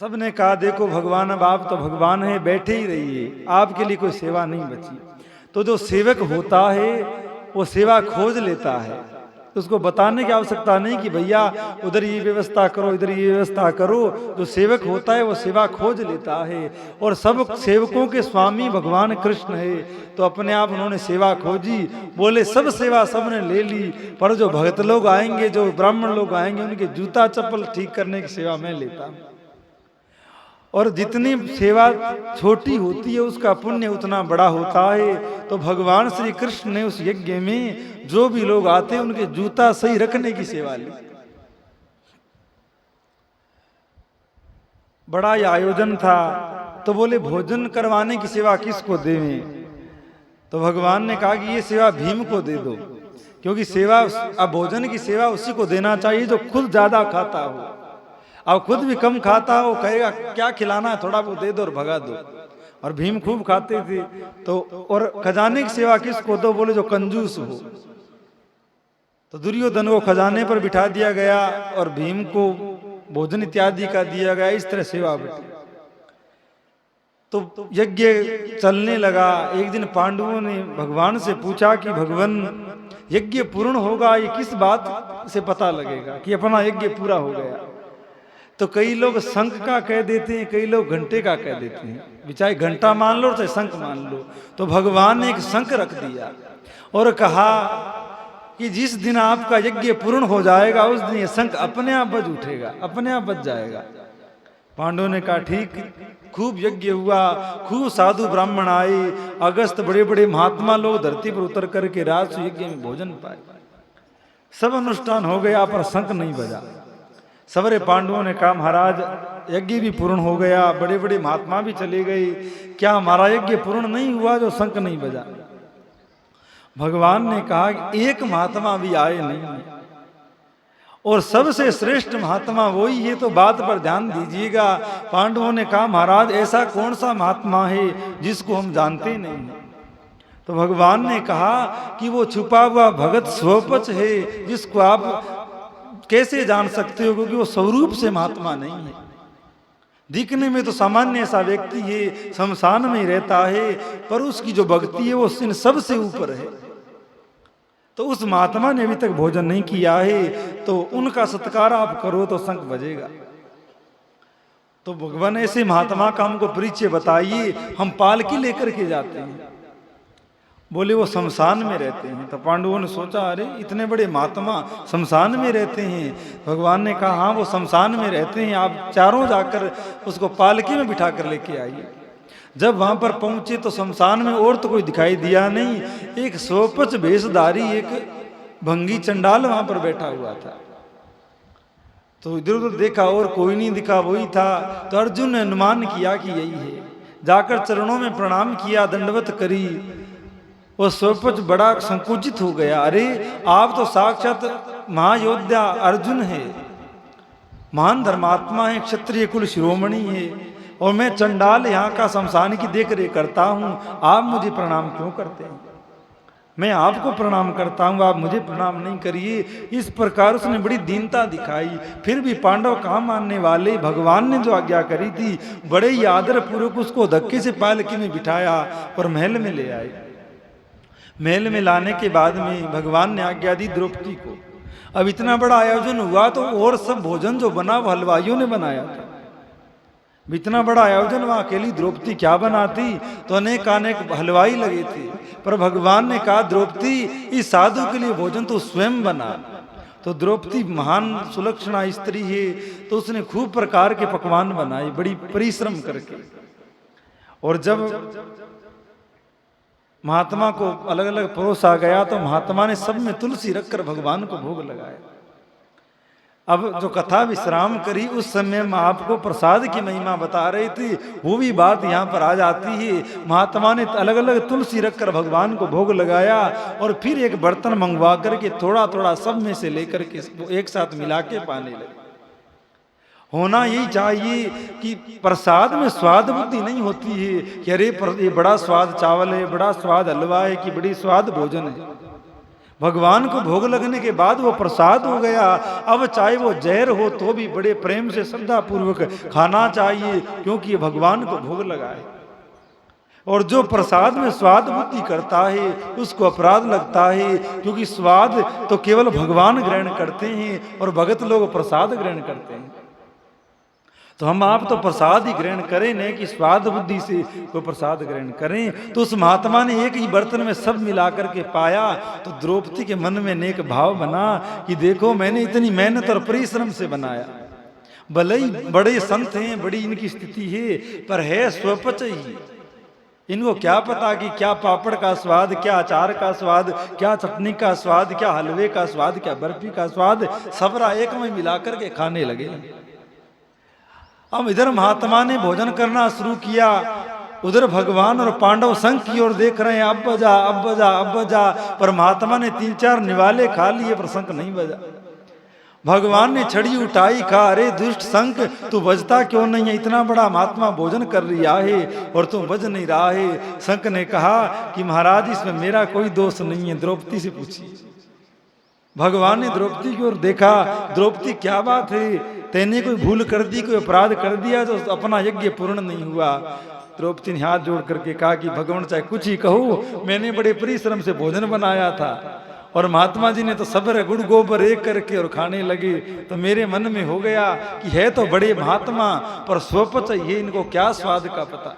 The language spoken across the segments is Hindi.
सबने कहा देखो भगवान, अब आप तो भगवान है, बैठे ही रहिए, आपके लिए कोई सेवा नहीं बची। तो जो सेवक होता है वो सेवा खोज लेता है, तो उसको बताने की आवश्यकता नहीं कि भैया उधर ये व्यवस्था करो, इधर ये व्यवस्था करो। जो सेवक होता है वो सेवा खोज लेता है। और सब सेवकों के स्वामी भगवान कृष्ण है, तो अपने आप उन्होंने सेवा खोजी। बोले सब सेवा सबने ले ली, पर जो भगत लोग आएंगे, जो ब्राह्मण लोग आएंगे, उनके जूता चप्पल ठीक करने की सेवा मैं लेता हूं। और जितनी सेवा छोटी होती है उसका पुण्य उतना बड़ा होता है। तो भगवान श्री कृष्ण ने उस यज्ञ में जो भी लोग आते उनके जूता सही रखने की सेवा ली। बड़ा ही आयोजन था। तो बोले भोजन करवाने की सेवा किसको देवें? तो भगवान ने कहा कि ये सेवा भीम को दे दो, क्योंकि सेवा, अब भोजन की सेवा उसी को देना चाहिए जो खुद ज्यादा खाता हो। अब खुद भी कम खाता हो, कहेगा क्या खिलाना है, थोड़ा वो दे दो और भगा दो। और भीम खूब खाते थे। तो और खजाने की सेवा किसको दो? बोले जो कंजूस हो। तो दुर्योधन को खजाने पर बिठा दिया गया और भीम को भोजन इत्यादि का दिया गया। इस तरह सेवा बटी। तो यज्ञ चलने लगा। एक दिन पांडवों ने भगवान से पूछा कि भगवान, यज्ञ पूर्ण होगा ये किस बात से पता लगेगा कि अपना यज्ञ पूरा हो गया? तो कई लोग शंख का कह देते हैं, कई लोग घंटे का कह देते हैं। चाहे घंटा मान लो चाहे शंख मान लो। तो भगवान ने एक शंख रख दिया और कहा कि जिस दिन आपका यज्ञ पूर्ण हो जाएगा उस दिन ये शंख अपने आप बज उठेगा, अपने आप बज जाएगा। पांडवों ने कहा ठीक। खूब यज्ञ हुआ, खूब साधु ब्राह्मण आए, अगस्त बड़े बड़े महात्मा लोग धरती पर उतर करके राजस्व यज्ञ में भोजन पाए। सब अनुष्ठान हो गया पर शंख नहीं बजा। सवरे पांडवों ने कहा महाराज यज्ञ भी पूर्ण हो गया, बड़े बड़े महात्मा भी चले गए, क्या हमारा यज्ञ पूर्ण नहीं हुआ जो शंख नहीं बजा? भगवान ने कहा कि एक महात्मा भी आए नहीं और सबसे श्रेष्ठ महात्मा वही है, तो बात पर ध्यान दीजिएगा। पांडवों ने कहा महाराज ऐसा कौन सा महात्मा है जिसको हम जानते नहीं? तो भगवान ने कहा कि वो छुपा हुआ भगत स्वपच है, जिसको आप कैसे जान सकते हो? क्योंकि वो स्वरूप से महात्मा नहीं है। दिखने में तो सामान्य सा व्यक्ति है, शमशान में रहता है, पर उसकी जो भक्ति है वो इन सबसे ऊपर है। तो उस महात्मा ने अभी तक भोजन नहीं किया है, तो उनका सत्कार आप करो तो शंख बजेगा। तो भगवान ऐसे महात्मा का हमको परिचय बताइए, हम पालकी लेकर के जाते हैं। बोले वो शमशान में रहते हैं। तो पांडवों ने सोचा अरे इतने बड़े महात्मा शमशान में रहते हैं। भगवान ने कहा हाँ वो शमशान में रहते हैं, आप चारों जाकर उसको पालकी में बिठा कर लेके आइए। जब वहां पर पहुंचे तो शमशान में और तो कोई दिखाई दिया नहीं, एक स्वपच भेषधारी एक भंगी चंडाल वहां पर बैठा हुआ था। तो इधर उधर देखा और कोई नहीं दिखा, वही था। तो अर्जुन ने अनुमान किया कि यही है, जाकर चरणों में प्रणाम किया, दंडवत करी। वो स्वपच बड़ा संकुचित हो गया, अरे आप तो साक्षात महायोद्धा अर्जुन है, महान धर्मात्मा है, क्षत्रिय कुल शिरोमणि है, और मैं चंडाल यहाँ का शमशान की देख रेख करता हूँ, आप मुझे प्रणाम क्यों करते हैं? मैं आपको प्रणाम करता हूँ, आप मुझे प्रणाम नहीं करिए। इस प्रकार उसने बड़ी दीनता दिखाई। फिर भी पांडव कहाँ मानने वाले? भगवान ने जो आज्ञा करी थी बड़े ही आदर पूर्वक उसको धक्के से पालकी में बिठाया और महल में ले आए। महल में लाने के बाद में भगवान ने आज्ञा दी द्रौपदी को। अब इतना बड़ा आयोजन हुआ तो और सब भोजन जो बना वो हलवाइयों ने बनाया था। इतना बड़ा आयोजन वहां अकेली द्रौपदी क्या बनाती? तो अनेक अनेक हलवाई लगे थे। पर भगवान ने कहा द्रौपदी इस साधु के लिए भोजन तो स्वयं बना। तो द्रौपदी महान सुलक्षणा स्त्री है, तो उसने खूब प्रकार के पकवान बनाए बड़ी परिश्रम करके। और जब महात्मा को अलग अलग परोसा गया तो महात्मा ने सब में तुलसी रखकर भगवान को भोग लगाया। अब जो कथा विश्राम करी उस समय मैं आपको प्रसाद की महिमा बता रही थी, वो भी बात यहाँ पर आ जाती है। महात्मा ने अलग अलग तुलसी रखकर भगवान को भोग लगाया और फिर एक बर्तन मंगवा करके थोड़ा थोड़ा सब में से लेकर के एक साथ मिला के पाने लगे। होना यही चाहिए कि प्रसाद में स्वाद बुद्धि नहीं होती है कि अरे ये बड़ा स्वाद चावल है, बड़ा स्वाद हलवा है, कि बड़ी स्वाद भोजन है। भगवान को भोग लगने के बाद वो प्रसाद हो गया। अब चाहे वो जहर हो तो भी बड़े प्रेम से श्रद्धा पूर्वक खाना चाहिए, क्योंकि ये भगवान को भोग लगा है। और जो प्रसाद में स्वाद बुद्धि करता है उसको अपराध लगता है, क्योंकि स्वाद तो केवल भगवान ग्रहण करते हैं और भगत लोग प्रसाद ग्रहण करते हैं। तो हम आप तो प्रसाद ही ग्रहण करें, नहीं कि स्वाद बुद्धि से कोई प्रसाद ग्रहण करें। तो उस महात्मा ने एक ही बर्तन में सब मिला करके पाया, तो द्रौपदी के मन में नेक भाव बना कि देखो मैंने इतनी मेहनत और परिश्रम से बनाया। भले ही बड़े संत हैं, बड़ी इनकी स्थिति है, पर है स्वपच ही। इनको क्या पता कि क्या पापड़ का स्वाद, क्या अचार का स्वाद, क्या चटनी का स्वाद, क्या हलवे का स्वाद, क्या बर्फी का स्वाद, सबरा एक में मिला करके खाने लगे। अब इधर महात्मा ने भोजन करना शुरू किया, उधर भगवान और पांडव संग की ओर देख रहे हैं, अब बजा अब बजा अब बजा। पर महात्मा ने 3-4 निवाले खा लिए पर शंख नहीं बजा। भगवान ने छड़ी उठाई, कहा अरे दुष्ट शंख तू बजता क्यों नहीं है? इतना बड़ा महात्मा भोजन कर लिया है और तू बज नहीं रहा है। शंख ने कहा कि महाराज इसमें मेरा कोई दोष नहीं है, द्रौपदी से पूछिए। भगवान ने द्रौपदी की ओर देखा, द्रौपदी क्या बात है, तेने कोई भूल कर दी, कोई अपराध कर दिया तो अपना यज्ञ पूर्ण नहीं हुआ? द्रौपदी ने हाथ जोड़ करके कहा कि भगवान चाहे कुछ ही कहो, मैंने बड़े परिश्रम से भोजन बनाया था और महात्मा जी ने तो सब्र गुड़ गोबर एक करके और खाने लगे। तो मेरे मन में हो गया कि है तो बड़े महात्मा पर स्वपच ये, इनको क्या स्वाद का पता।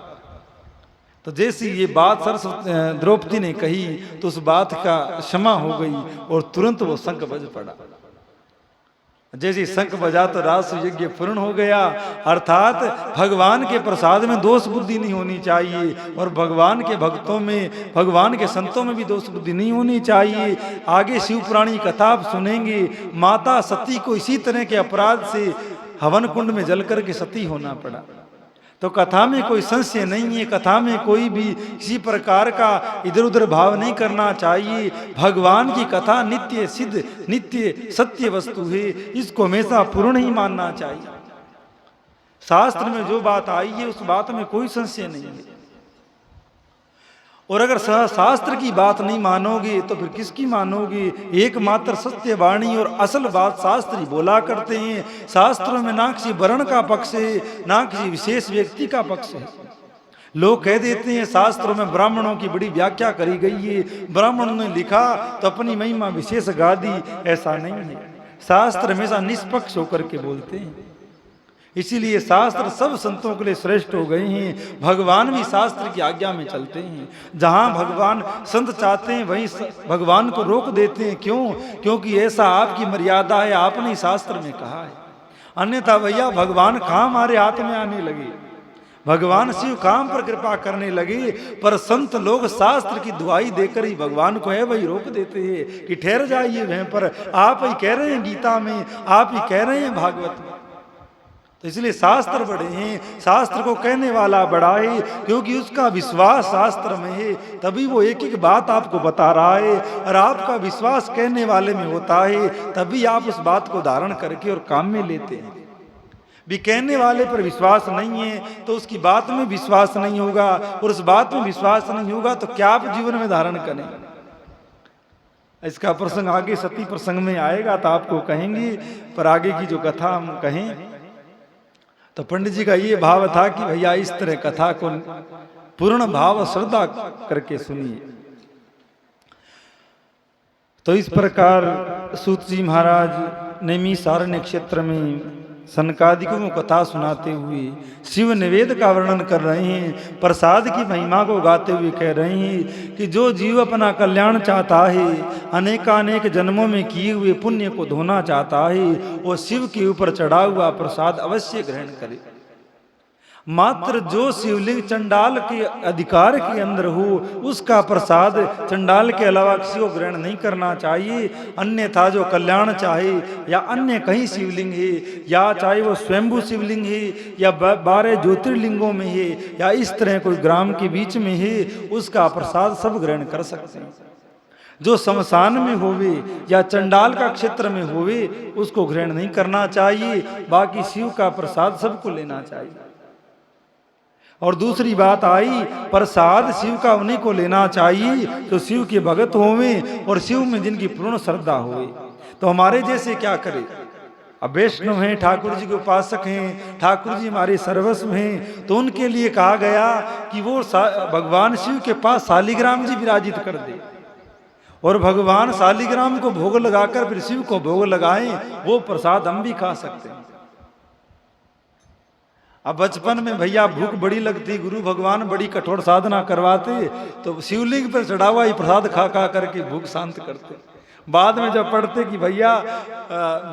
तो जैसी ये बात सरस्वती द्रौपदी ने कही तो उस बात का क्षमा हो गई और तुरंत वो शंख बज पड़ा। जैसे शंख बजा तो रास यज्ञ पूर्ण हो गया। अर्थात भगवान के प्रसाद में दोष बुद्धि नहीं होनी चाहिए और भगवान के भक्तों में, भगवान के संतों में भी दोष बुद्धि नहीं होनी चाहिए। आगे शिव पुराणी कथा आप सुनेंगे, माता सती को इसी तरह के अपराध से हवन कुंड में जल करके सती होना पड़ा। तो कथा में कोई संशय नहीं है, कथा में कोई भी किसी प्रकार का इधर उधर भाव नहीं करना चाहिए। भगवान की कथा नित्य सिद्ध नित्य सत्य वस्तु है, इसको हमेशा पूर्ण ही मानना चाहिए। शास्त्र में जो बात आई है उस बात में कोई संशय नहीं है। और अगर शास्त्र की बात नहीं मानोगे तो फिर किसकी मानोगे? एकमात्र सत्य वाणी और असल बात शास्त्र ही बोला करते हैं। शास्त्रों में ना किसी वर्ण का पक्ष है, ना किसी विशेष व्यक्ति का पक्ष है। लोग कह देते हैं शास्त्रों में ब्राह्मणों की बड़ी व्याख्या करी गई है, ब्राह्मणों ने लिखा तो अपनी महिमा विशेष गा दी। ऐसा नहीं है, शास्त्र हमेशा निष्पक्ष होकर के बोलते हैं। इसीलिए शास्त्र सब संतों के लिए श्रेष्ठ हो गए हैं। भगवान भी शास्त्र की आज्ञा में चलते हैं। जहां भगवान संत चाहते हैं वहीं भगवान को रोक देते हैं। क्यों? क्योंकि ऐसा आपकी मर्यादा है, आपने शास्त्र में कहा है। अन्यथा भैया भगवान कहाँ हमारे हाथ में आने लगे, भगवान शिव काम पर कृपा करने लगे। पर संत लोग शास्त्र की दुहाई देकर ही भगवान को है वही रोक देते हैं कि ठहर जाइए वहीं पर। आप ही कह रहे हैं गीता में, आप ही कह रहे हैं भागवत में। तो इसलिए शास्त्र बड़े हैं, शास्त्र को कहने वाला बड़ा है, क्योंकि उसका विश्वास शास्त्र में है, तभी वो एक एक बात आपको बता रहा है। और आपका विश्वास कहने वाले में होता है तभी आप उस बात को धारण करके और काम में लेते हैं। भी कहने वाले पर विश्वास नहीं है तो उसकी बात में विश्वास नहीं होगा, और उस बात में विश्वास नहीं होगा तो क्या आप जीवन में धारण करें। इसका प्रसंग आगे सती प्रसंग में आएगा तो आपको कहेंगे, पर आगे की जो कथा हम कहें तो पंडित जी का ये भाव था कि भैया इस तरह कथा को पूर्ण भाव श्रद्धा करके सुनिए। तो इस प्रकार सूत जी महाराज नैमिषारण्य क्षेत्र में सनकादिकों को कथा सुनाते हुए शिव निवेद का वर्णन कर रहे हैं, प्रसाद की महिमा को गाते हुए कह रहे हैं कि जो जीव अपना कल्याण चाहता है, अनेकानेक जन्मों में किए हुए पुण्य को धोना चाहता है, वो शिव के ऊपर चढ़ा हुआ प्रसाद अवश्य ग्रहण करे। मात्र जो शिवलिंग चंडाल के अधिकार के अंदर हो उसका प्रसाद चंडाल के अलावा किसी को ग्रहण नहीं करना चाहिए। अन्यथा जो कल्याण चाहे या अन्य कहीं शिवलिंग है, या चाहे वो स्वयंभू शिवलिंग है या 12 ज्योतिर्लिंगों में है या इस तरह कोई ग्राम के बीच में है, उसका प्रसाद सब ग्रहण कर सकते हैं। जो शमशान में होवे या चंडाल का क्षेत्र में होवे उसको ग्रहण नहीं करना चाहिए। बाकी शिव का प्रसाद सबको लेना चाहिए। और दूसरी बात आई, प्रसाद शिव का उन्हीं को लेना चाहिए तो शिव के भगत होवें और शिव में जिनकी पूर्ण श्रद्धा होवे। तो हमारे जैसे क्या करे, अब वैष्णव हैं, ठाकुर जी के उपासक हैं, ठाकुर जी हमारे सर्वस्व हैं, तो उनके लिए कहा गया कि वो भगवान शिव के पास शालिग्राम जी विराजित कर दे और भगवान शालिग्राम को भोग लगाकर फिर शिव को भोग लगाएं, वो प्रसाद हम भी खा सकते हैं। अब बचपन में भैया भूख बड़ी लगती, गुरु भगवान बड़ी कठोर साधना करवाते तो शिवलिंग पर चढ़ा हुआ ही प्रसाद खा खा करके भूख शांत करते। बाद में जब पढ़ते कि भैया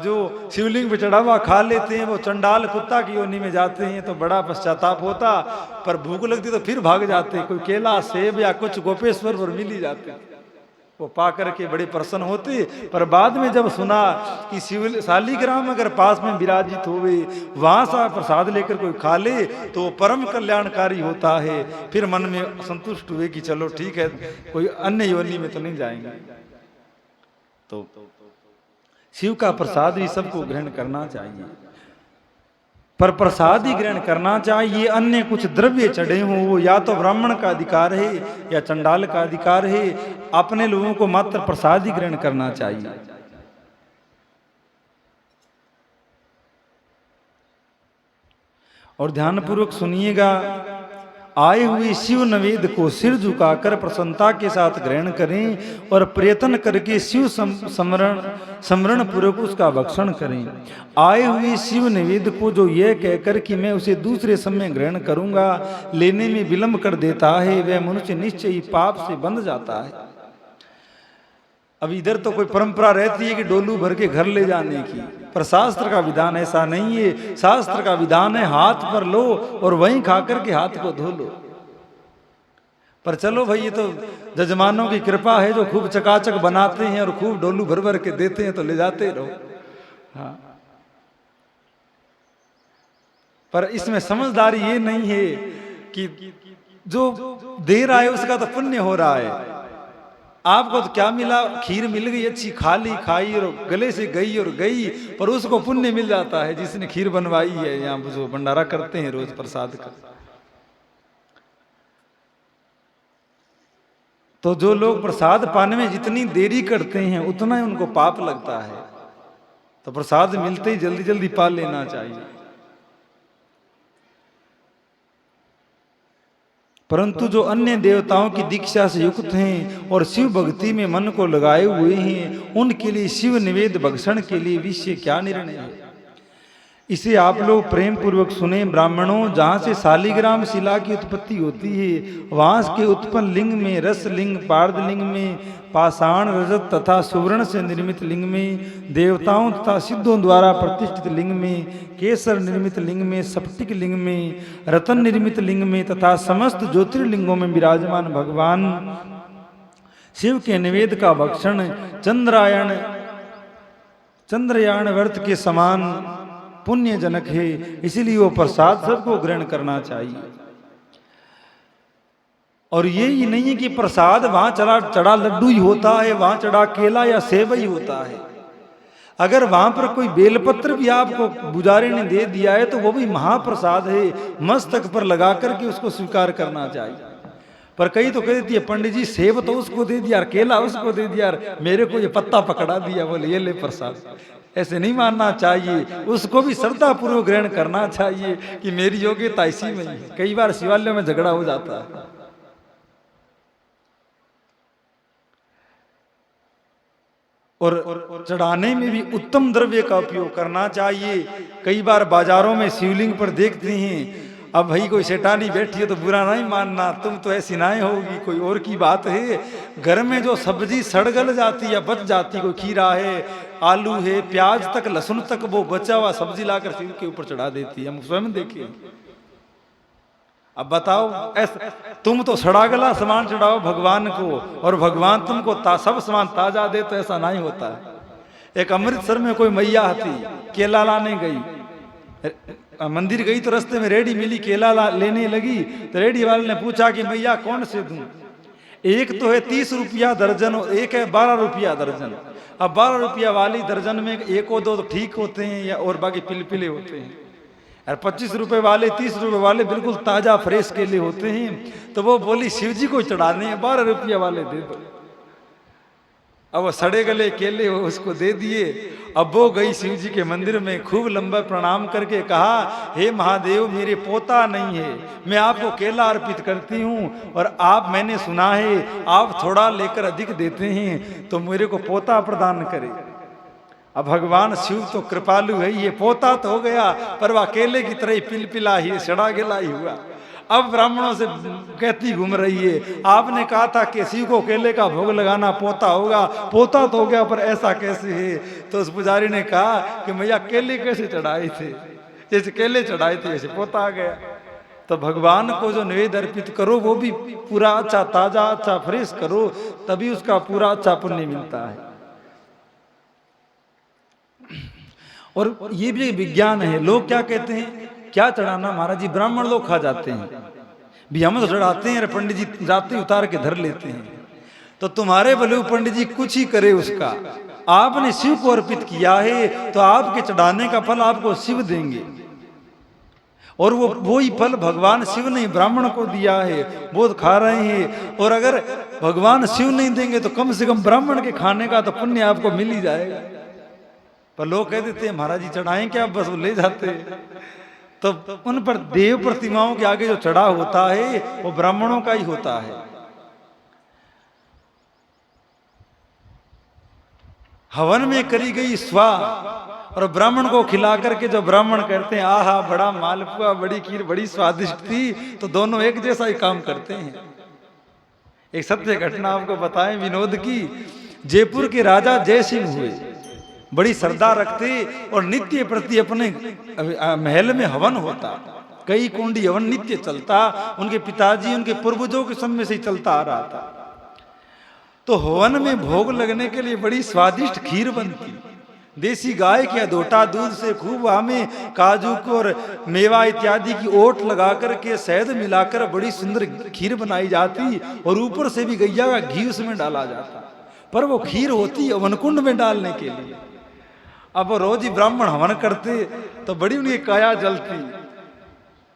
जो शिवलिंग पे चढ़ा हुआ खा लेते हैं वो चंडाल कुत्ता की योनि में जाते हैं, तो बड़ा पश्चाताप होता, पर भूख लगती तो फिर भाग जाते, कोई केला सेब या कुछ गोपेश्वर पर मिल ही जाते, वो पा करके बड़े प्रसन्न होते। पर बाद में जब सुना कि शिव शालिग्राम अगर पास में विराजित होवे, वहां से प्रसाद लेकर कोई खा ले तो परम कल्याणकारी होता है, फिर मन में संतुष्ट हुए कि चलो ठीक है, कोई अन्य योनि में तो नहीं जाएंगे। तो शिव का प्रसाद ही सबको ग्रहण करना चाहिए, पर प्रसाद ही ग्रहण करना चाहिए। अन्य कुछ द्रव्य चढ़े हों वो या तो ब्राह्मण का अधिकार है या चंडाल का अधिकार है, अपने लोगों को मात्र प्रसाद ही ग्रहण करना चाहिए। और ध्यानपूर्वक सुनिएगा, आए हुए शिव नवेद को सिर झुकाकर प्रसन्नता के साथ ग्रहण करें और प्रयत्न करके शिव स्मरण पूर्वक उसका भक्षण करें। आए हुए शिव नवेद को जो यह कहकर कि मैं उसे दूसरे समय ग्रहण करूंगा लेने में विलंब कर देता है, वह मनुष्य निश्चय ही पाप से बंध जाता है। अब इधर तो कोई परंपरा रहती है कि डोलू भर के घर ले जाने की, पर शास्त्र का विधान ऐसा नहीं है। शास्त्र का विधान है हाथ पर लो और वहीं खाकर के हाथ को धो लो। पर चलो भाई, ये तो जजमानों की कृपा है जो खूब चकाचक बनाते हैं और खूब डोलू भर भर के देते हैं, तो ले जाते रहो। हाँ, पर इसमें समझदारी ये नहीं है कि जो दे रहा है उसका तो पुण्य हो रहा है। आपको तो क्या मिला, खीर मिल गई अच्छी, खा ली, खाई और गले से गई और गई, पर उसको पुण्य मिल जाता है जिसने खीर बनवाई है। यहाँ जो भंडारा करते हैं रोज प्रसाद का, तो जो लोग प्रसाद पाने में जितनी देरी करते हैं उतना ही उनको पाप लगता है। तो प्रसाद मिलते ही जल्दी जल्दी पा लेना चाहिए। परंतु जो अन्य देवताओं की दीक्षा से युक्त हैं और शिव भक्ति में मन को लगाए हुए हैं, उनके लिए शिव निवेद भक्षण के लिए विषय क्या निर्णय है, इसे आप लोग प्रेम पूर्वक सुने। ब्राह्मणों, जहाँ से शालिग्राम शिला की उत्पत्ति होती है, वहाँ के उत्पन्न लिंग में रस लिंग, पार्द लिंग में, पाषाण, रजत तथा सुवर्ण से निर्मित लिंग में, देवताओं तथा सिद्धों द्वारा प्रतिष्ठित लिंग में, केसर निर्मित लिंग में, सप्टिक लिंग में, रतन निर्मित लिंग में तथा समस्त ज्योतिर्लिंगों में विराजमान भगवान शिव के निवेद का भक्षण चंद्रयान व्रत के समान पुण्यजनक है, इसीलिए वो प्रसाद सबको ग्रहण करना चाहिए। और ये ही नहीं है कि प्रसाद वहां चढ़ा लड्डू ही होता है, वहां चढ़ा केला या सेब ही होता है। अगर वहां पर कोई बेलपत्र भी आपको पुजारी ने दे दिया है तो वो भी महाप्रसाद है, मस्तक पर लगा करके उसको स्वीकार करना चाहिए। पर कई तो कह देती है, पंडित जी सेब तो उसको दे दिया, केला उसको दे दिया, मेरे को ये पत्ता पकड़ा दिया, बोले ये ले प्रसाद। ऐसे नहीं मानना चाहिए, उसको भी श्रद्धा पूर्वक ग्रहण करना चाहिए कि मेरी योग्यता इसी में ही। कई बार शिवालयों में झगड़ा हो जाता है। और चढ़ाने में भी उत्तम द्रव्य का उपयोग करना चाहिए। कई बार बाजारों में शिवलिंग पर देखते हैं, अब भाई कोई शैतानी बैठी है तो बुरा नहीं मानना, तुम तो ऐसी नाएं होगी, कोई और की बात है। घर में जो सब्जी सड़गल जाती है, बच जाती, कोई खीरा है, आलू है, प्याज तक, लहसुन तक, वो बचा हुआ सब्जी लाकर शिव के ऊपर चढ़ा देती है। हम स्वयं देखिए। अब बताओ, ऐसा तुम तो सड़ा गला सामान चढ़ाओ भगवान को और भगवान तुमको सब सामान ताजा दे, तो ऐसा नहीं होता है। एक अमृतसर में कोई मैया थी, केला लाने गई, मंदिर गई तो रास्ते में रेडी मिली, केला लेने लगी तो रेडी वाले ने पूछा कि मैया कौन से दूं? एक तो है 30 रुपया दर्जन और एक है 12 रुपया दर्जन। अब 12 रुपया वाली दर्जन में एक और दो तो ठीक होते हैं या और बाकी पिलपिले होते हैं। और 25 रुपए वाले 30 रुपए वाले बिल्कुल ताजा फ्रेश केले होते हैं। तो वो बोली शिव जी को चढ़ाने हैं, 12 रुपया वाले दे दो। अब वो सड़े गले केले उसको दे दिए। अब वो गई शिव जी के मंदिर में, खूब लंबा प्रणाम करके कहा, हे महादेव मेरे पोता नहीं है, मैं आपको केला अर्पित करती हूँ और आप, मैंने सुना है आप थोड़ा लेकर अधिक देते हैं, तो मेरे को पोता प्रदान करे। अब भगवान शिव तो कृपालु है, ये पोता तो हो गया पर वह केले की तरह पिलपिला ही सड़ा गिला ही हुआ। अब ब्राह्मणों से कहती घूम रही है, आपने कहा था कि शिव को केले का भोग लगाना पोता होगा, पोता तो हो गया पर ऐसा कैसे है? तो उस पुजारी ने कहा कि मैया केले कैसे चढ़ाए थे, जैसे केले चढ़ाए थे ऐसे पोता आ गया। तो भगवान को जो नैवेद्य अर्पित करो वो भी पूरा अच्छा ताजा अच्छा फ्रेश करो, तभी उसका पूरा अच्छा पुण्य मिलता है। और ये भी विज्ञान है। लोग क्या कहते हैं, क्या चढ़ाना महाराज जी, ब्राह्मण लोग खा जाते हैं, भी हम तो चढ़ाते हैं, पंडित जी जाते उतार के धर लेते हैं। तो तुम्हारे भले पंडित जी कुछ ही करे उसका, आपने शिव को अर्पित किया है तो आपके चढ़ाने का फल आपको शिव देंगे। और वो ही फल भगवान शिव ने ब्राह्मण को दिया है, वो खा रहे हैं। और अगर भगवान शिव नहीं देंगे तो कम से कम ब्राह्मण के खाने का तो पुण्य आपको मिल ही जाएगा। पर लोग कह देते हैं महाराज जी चढ़ाएं क्या, बस वो ले जाते हैं। तो उन पर देव प्रतिमाओं के आगे जो चढ़ा होता है वो ब्राह्मणों का ही होता है। हवन में करी गई स्वा और ब्राह्मण को खिला करके जो ब्राह्मण कहते हैं आहा बड़ा मालपुआ, बड़ी खीर, बड़ी स्वादिष्ट थी, तो दोनों एक जैसा ही काम करते हैं। एक सत्य घटना आपको बताएं विनोद की। जयपुर के राजा जय सिंह हुए, बड़ी श्रद्धा रखते और नित्य प्रति अपने महल में हवन होता, कई कुंडी हवन नित्य चलता, उनके पिताजी उनके पूर्वजों के समय से ही चलता आ रहा था। तो हवन में भोग लगने के लिए बड़ी स्वादिष्ट खीर बनती, देसी गाय के अधोटा दूध से खूब आमे काजू को और मेवा इत्यादि की ओट लगा करके शहद मिलाकर बड़ी सुंदर खीर बनाई जाती और ऊपर से भी गैया का घी उसमें डाला जाता। पर वो खीर होती हवन कुंड में डालने के लिए। अब वो रोज ही ब्राह्मण हवन करते तो बड़ी उनकी काया जलती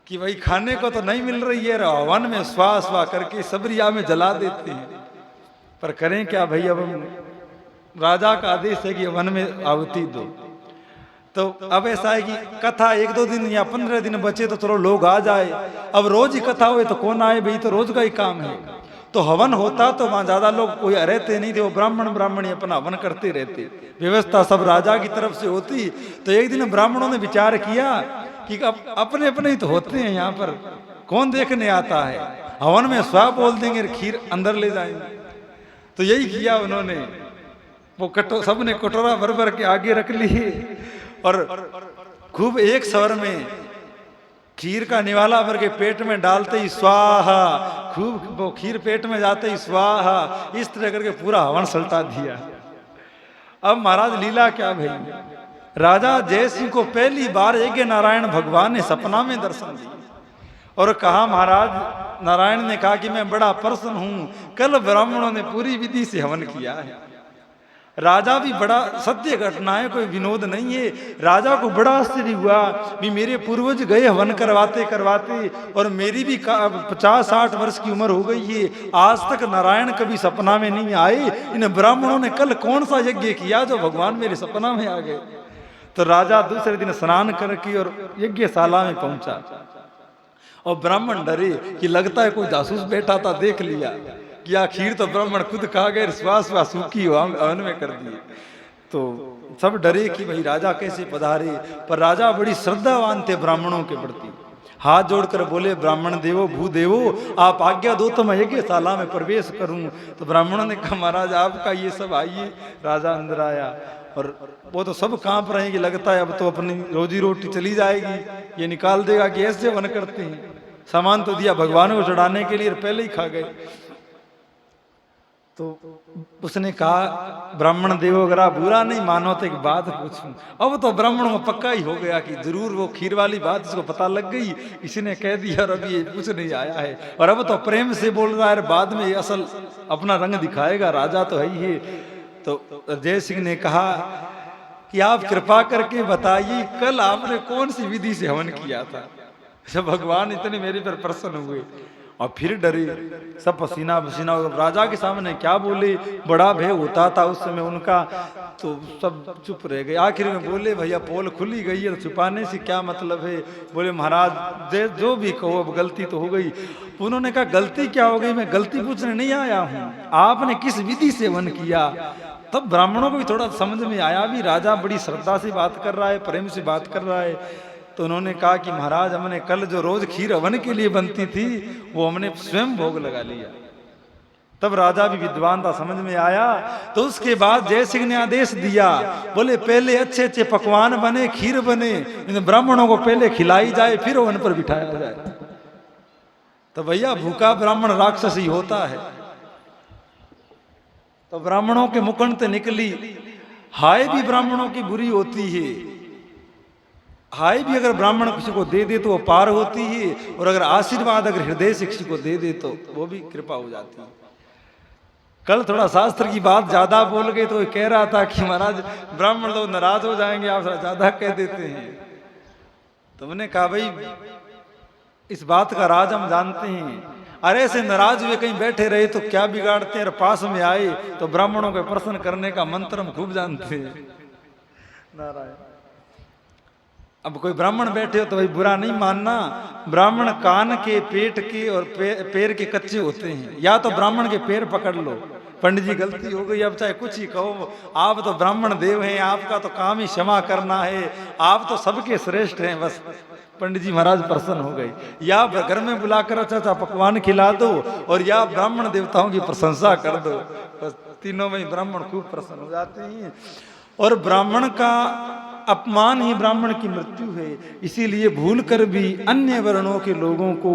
कि भाई खाने को तो नहीं मिल रही है, हवन में स्वा स्वा करके सबरिया में जला देते हैं। पर करें क्या भाई, अब राजा का आदेश है कि वन में आहुति दो। तो अब ऐसा है कि कथा 1-2 दिन या 15 दिन बचे तो चलो लोग आ जाए, अब रोज ही कथा हुए तो कौन आए भाई, तो रोज का ही काम है। तो हवन होता तो वहां ज्यादा लोग कोई रहते नहीं थे, वो ब्राह्मण अपना हवन करते रहते, व्यवस्था सब राजा की तरफ से होती। तो एक दिन ब्राह्मणों ने विचार किया कि अपने अपने ही तो होते हैं, यहाँ पर कौन देखने आता है, हवन में स्वा बोल देंगे खीर अंदर ले जाएंगे। तो यही किया उन्होंने, वो सबने कटोरा भर भर के आगे रख लिए और खूब एक स्वर में खीर का निवाला भर के पेट में डालते ही स्वाहा, खूब वो खीर पेट में जाते ही स्वाहा, इस तरह करके पूरा हवन सल्टा दिया। अब महाराज लीला क्या भाई, राजा जय सिंह को पहली बार यज्ञ नारायण भगवान ने सपना में दर्शन दिया और कहा महाराज, नारायण ने कहा कि मैं बड़ा प्रसन्न हूं, कल ब्राह्मणों ने पूरी विधि से हवन किया है। राजा भी बड़ा सत्य घटना है, कोई विनोद नहीं है। राजा को बड़ा आश्चर्य हुआ भी मेरे पूर्वज गए हवन करवाते करवाते और मेरी भी 50-60 वर्ष की उम्र हो गई है, आज तक नारायण कभी सपना में नहीं आए, इन ब्राह्मणों ने कल कौन सा यज्ञ किया जो भगवान मेरे सपना में आ गए। तो राजा दूसरे दिन स्नान करके और यज्ञशाला में पहुंचा और ब्राह्मण डरे कि लगता है कोई जासूस बैठा था, देख लिया कि आखिर तो ब्राह्मण खुद खा गए, श्वास सूखी हवन में कर दिए। तो सब डरे कि भाई राजा कैसे पधारे, पर राजा बड़ी श्रद्धावान थे ब्राह्मणों के प्रति। हाथ जोड़कर बोले, ब्राह्मण देवो भूदेवो आप आज्ञा दो तो मैं यज्ञशाला में प्रवेश करूं। तो ब्राह्मणों ने कहा महाराज आपका ये सब आइए। राजा अंदर आया और वो तो सब कांप रहे हैं कि लगता है अब तो अपनी रोजी रोटी चली जाएगी, ये निकाल देगा कि ऐसे वन करते हैं। सामान तो दिया भगवान को चढ़ाने के लिए, पहले ही खा गए। तो उसने कहा ब्राह्मण देव अगर आप बुरा नहीं मानो तो एक बात पूछूं। अब तो ब्राह्मणों को पक्का ही हो गया कि जरूर वो खीर वाली बात इसको पता लग गई, किसी ने कह दिया और अभी ये कुछ नहीं आया है, और अब तो प्रेम से बोल रहा है, बाद में असल अपना रंग दिखाएगा, राजा तो है ही है। तो जय सिंह ने कहा कि आप कृपा करके बताइए कल आपने कौन सी विधि से हवन किया था। जब भगवान इतने मेरे पर प्रसन्न हुए और फिर डरे, सब पसीना पसीना, राजा के सामने क्या बोले, बड़ा भय होता था उस समय उनका, तो सब चुप रह गए। आखिर में बोले भैया पोल खुली गई है, छुपाने से क्या मतलब है। बोले महाराज जो भी कहो, अब गलती तो हो गई। उन्होंने कहा गलती क्या हो गई, मैं गलती पूछने नहीं आया हूँ, आपने किस विधि से वन किया। तब ब्राह्मणों को भी थोड़ा समझ में आया, भी राजा बड़ी श्रद्धा से बात कर रहा है, प्रेम से बात कर रहा है। तो उन्होंने कहा कि महाराज हमने कल जो रोज खीर हवन के लिए बनती थी वो हमने स्वयं भोग लगा लिया। तब राजा भी विद्वान था, समझ में आया। तो उसके बाद जय सिंह ने आदेश दिया, बोले पहले अच्छे अच्छे पकवान बने, खीर बने, इन ब्राह्मणों को पहले खिलाई जाए, फिर हवन पर बिठाया जाए। तो भैया भूखा ब्राह्मण राक्षस ही होता है। तो ब्राह्मणों के मुखंड से निकली, हाय भी ब्राह्मणों की बुरी होती है, हाय भी अगर ब्राह्मण किसी को दे दे तो वो पार होती है, और अगर आशीर्वाद अगर हृदय से किसी को दे दे तो वो भी कृपा हो जाती है। कल थोड़ा शास्त्र की बात ज्यादा बोल गए तो कह रहा था कि महाराज ब्राह्मण लोग नाराज हो जाएंगे, आप थोड़ा ज्यादा कह देते हैं। तो मैंने कहा भाई इस बात का राज हम जानते हैं, अरे ऐसे नाराज हुए कहीं बैठे रहे तो क्या बिगाड़ते हैं, पास में आए तो ब्राह्मणों को प्रसन्न करने का मंत्र हम खूब जानते हैं। नारायण। अब कोई ब्राह्मण बैठे हो तो भाई बुरा नहीं मानना, ब्राह्मण कान के, पेट के और पैर के कच्चे होते हैं, या तो ब्राह्मण के पैर पकड़ लो, पंडित जी गलती हो गई, अब चाहे कुछ ही कहो, आप तो ब्राह्मण देव हैं, आपका तो काम ही क्षमा करना है, आप तो सबके श्रेष्ठ हैं, बस पंडित जी महाराज प्रसन्न हो गए। या घर में बुलाकर अच्छा पकवान खिला दो, और या ब्राह्मण देवताओं की प्रशंसा कर दो, बस तीनों में ब्राह्मण खूब प्रसन्न हो जाते हैं। और ब्राह्मण का अपमान ही ब्राह्मण की मृत्यु है, इसीलिए भूल कर भी अन्य वर्णों के लोगों को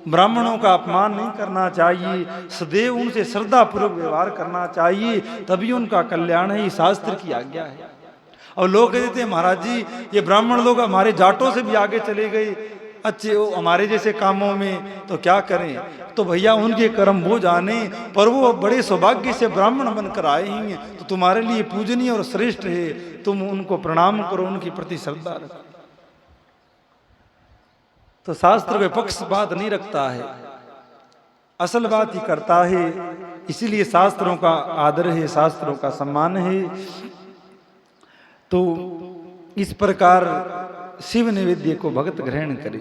ब्राह्मणों का अपमान नहीं करना चाहिए, सदैव उनसे श्रद्धा पूर्वक व्यवहार करना चाहिए, तभी उनका कल्याण है, ये शास्त्र की आज्ञा है। और लोग कहते थे महाराज जी ये ब्राह्मण लोग हमारे जाटों से भी आगे चले गए अच्छे हमारे जैसे कामों में, तो क्या करें। तो भैया उनके कर्म वो जाने, पर वो बड़े सौभाग्य से ब्राह्मण बनकर आए हैं, तो तुम्हारे लिए पूजनीय और श्रेष्ठ है, तुम उनको प्रणाम करो, उनके प्रति श्रद्धा रखो। तो शास्त्र के पक्षपात नहीं रखता है, असल बात ही करता है, इसीलिए शास्त्रों का आदर है, शास्त्रों का सम्मान है। तो इस प्रकार शिव नैवेद्य को भक्त ग्रहण करे।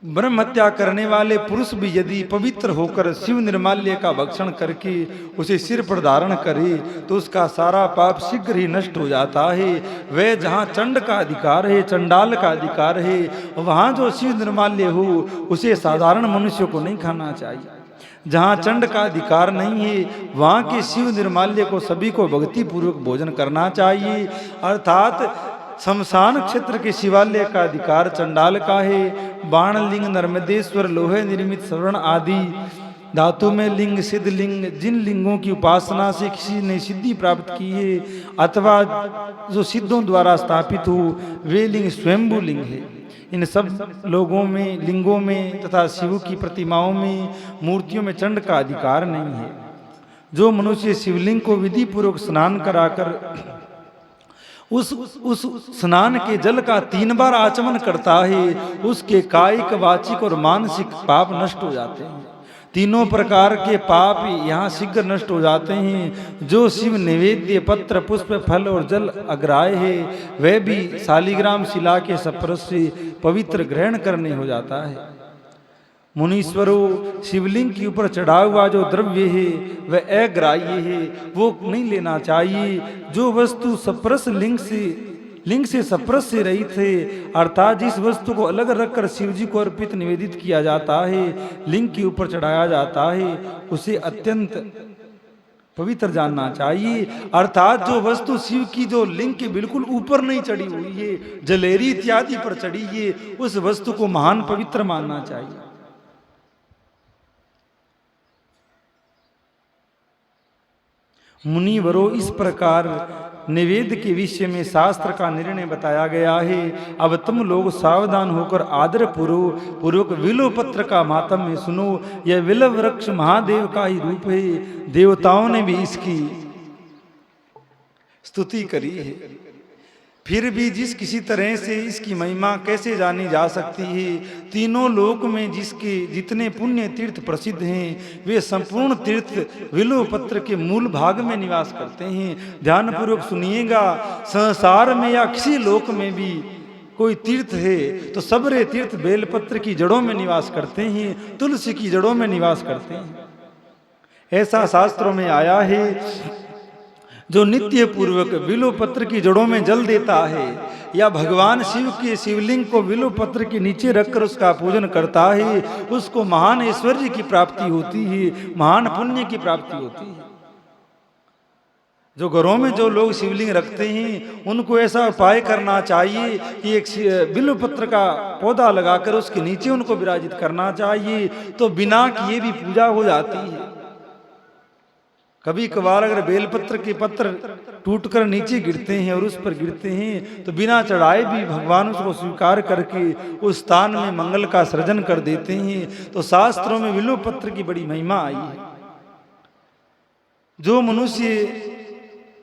ब्रह्म हत्या करने वाले पुरुष भी यदि पवित्र होकर शिव निर्माल्य का भक्षण करके उसे सिर पर धारण करे तो उसका सारा पाप शीघ्र ही नष्ट हो जाता है। वह जहाँ चंड का अधिकार है, चंडाल का अधिकार है, वहाँ जो शिव निर्माल्य हो उसे साधारण मनुष्य को नहीं खाना चाहिए। जहाँ चंड का अधिकार नहीं है वहाँ के शिव निर्माल्य को सभी को भक्ति पूर्वक भोजन करना चाहिए। अर्थात शमशान क्षेत्र के शिवालय का अधिकार चंडाल का है। बाण लिंग, नर्मदेश्वर, लोहे निर्मित श्रवण आदि धातु में लिंग, सिद्ध लिंग, जिन लिंगों की उपासना से किसी ने सिद्धि प्राप्त की है अथवा जो सिद्धों द्वारा स्थापित हो वे लिंग स्वयंभू लिंग है। इन सब लोगों में, लिंगों में तथा शिव की प्रतिमाओं में, मूर्तियों में चंड का अधिकार नहीं है। जो मनुष्य शिवलिंग को विधि पूर्वक स्नान कराकर उस स्नान के जल का 3 बार आचमन करता है उसके कायिक, वाचिक और मानसिक पाप नष्ट हो जाते हैं। तीनों प्रकार के पाप यहाँ शीघ्र नष्ट हो जाते हैं। जो शिव निवेद्य पत्र, पुष्प, फल और जल अग्राह्य है वह भी शालिग्राम शिला के स्पर्श से पवित्र ग्रहण करने हो जाता है। मुनीश्वरों, शिवलिंग के ऊपर चढ़ा हुआ जो द्रव्य है वह अग्राह्य है, वो नहीं लेना चाहिए। जो वस्तु सप्रस लिंग से सप्रस से रहित है अर्थात जिस वस्तु को अलग रखकर शिव जी को अर्पित निवेदित किया जाता है, लिंग के ऊपर चढ़ाया जाता है, उसे अत्यंत पवित्र जानना चाहिए। अर्थात जो वस्तु शिव की जो लिंग के बिल्कुल ऊपर नहीं चढ़ी हुई है, जलेरी इत्यादि पर चढ़ी है, उस वस्तु को महान पवित्र मानना चाहिए। मुनिवरों, इस प्रकार निवेद के विषय में शास्त्र का निर्णय बताया गया है। अब तुम लोग सावधान होकर आदर पूर्वक विल्व पत्र का मातम्य सुनो। यह विल्व वृक्ष महादेव का ही रूप है। देवताओं ने भी इसकी स्तुति करी है। फिर भी जिस किसी तरह से इसकी महिमा कैसे जानी जा सकती है, तीनों लोक में जिसके जितने पुण्य तीर्थ प्रसिद्ध हैं वे संपूर्ण तीर्थ विल्व पत्र के मूल भाग में निवास करते हैं। ध्यानपूर्वक सुनिएगा, संसार में या किसी लोक में भी कोई तीर्थ है तो सबरे तीर्थ बेलपत्र की जड़ों में निवास करते हैं, तुलसी की जड़ों में निवास करते हैं। ऐसा शास्त्रों में आया है। जो नित्य पूर्वक विल्व पत्र की जड़ों में जल देता है या भगवान शिव के शिवलिंग को विल्व पत्र के नीचे रखकर उसका पूजन करता है, उसको महान ऐश्वर्य की प्राप्ति होती है, महान पुण्य की प्राप्ति होती है। जो घरों में जो लोग शिवलिंग रखते हैं उनको ऐसा उपाय करना चाहिए कि एक बिल्व पत्र का पौधा लगाकर उसके नीचे उनको विराजित करना चाहिए, तो बिना किए भी पूजा हो जाती है। कभी कभार अगर बेलपत्र के पत्र टूटकर नीचे गिरते हैं और उस पर गिरते हैं तो बिना चढ़ाए भी भगवान उसको स्वीकार करके उस स्थान में मंगल का सृजन कर देते हैं। तो शास्त्रों में बिल्व पत्र की बड़ी महिमा आई है। जो मनुष्य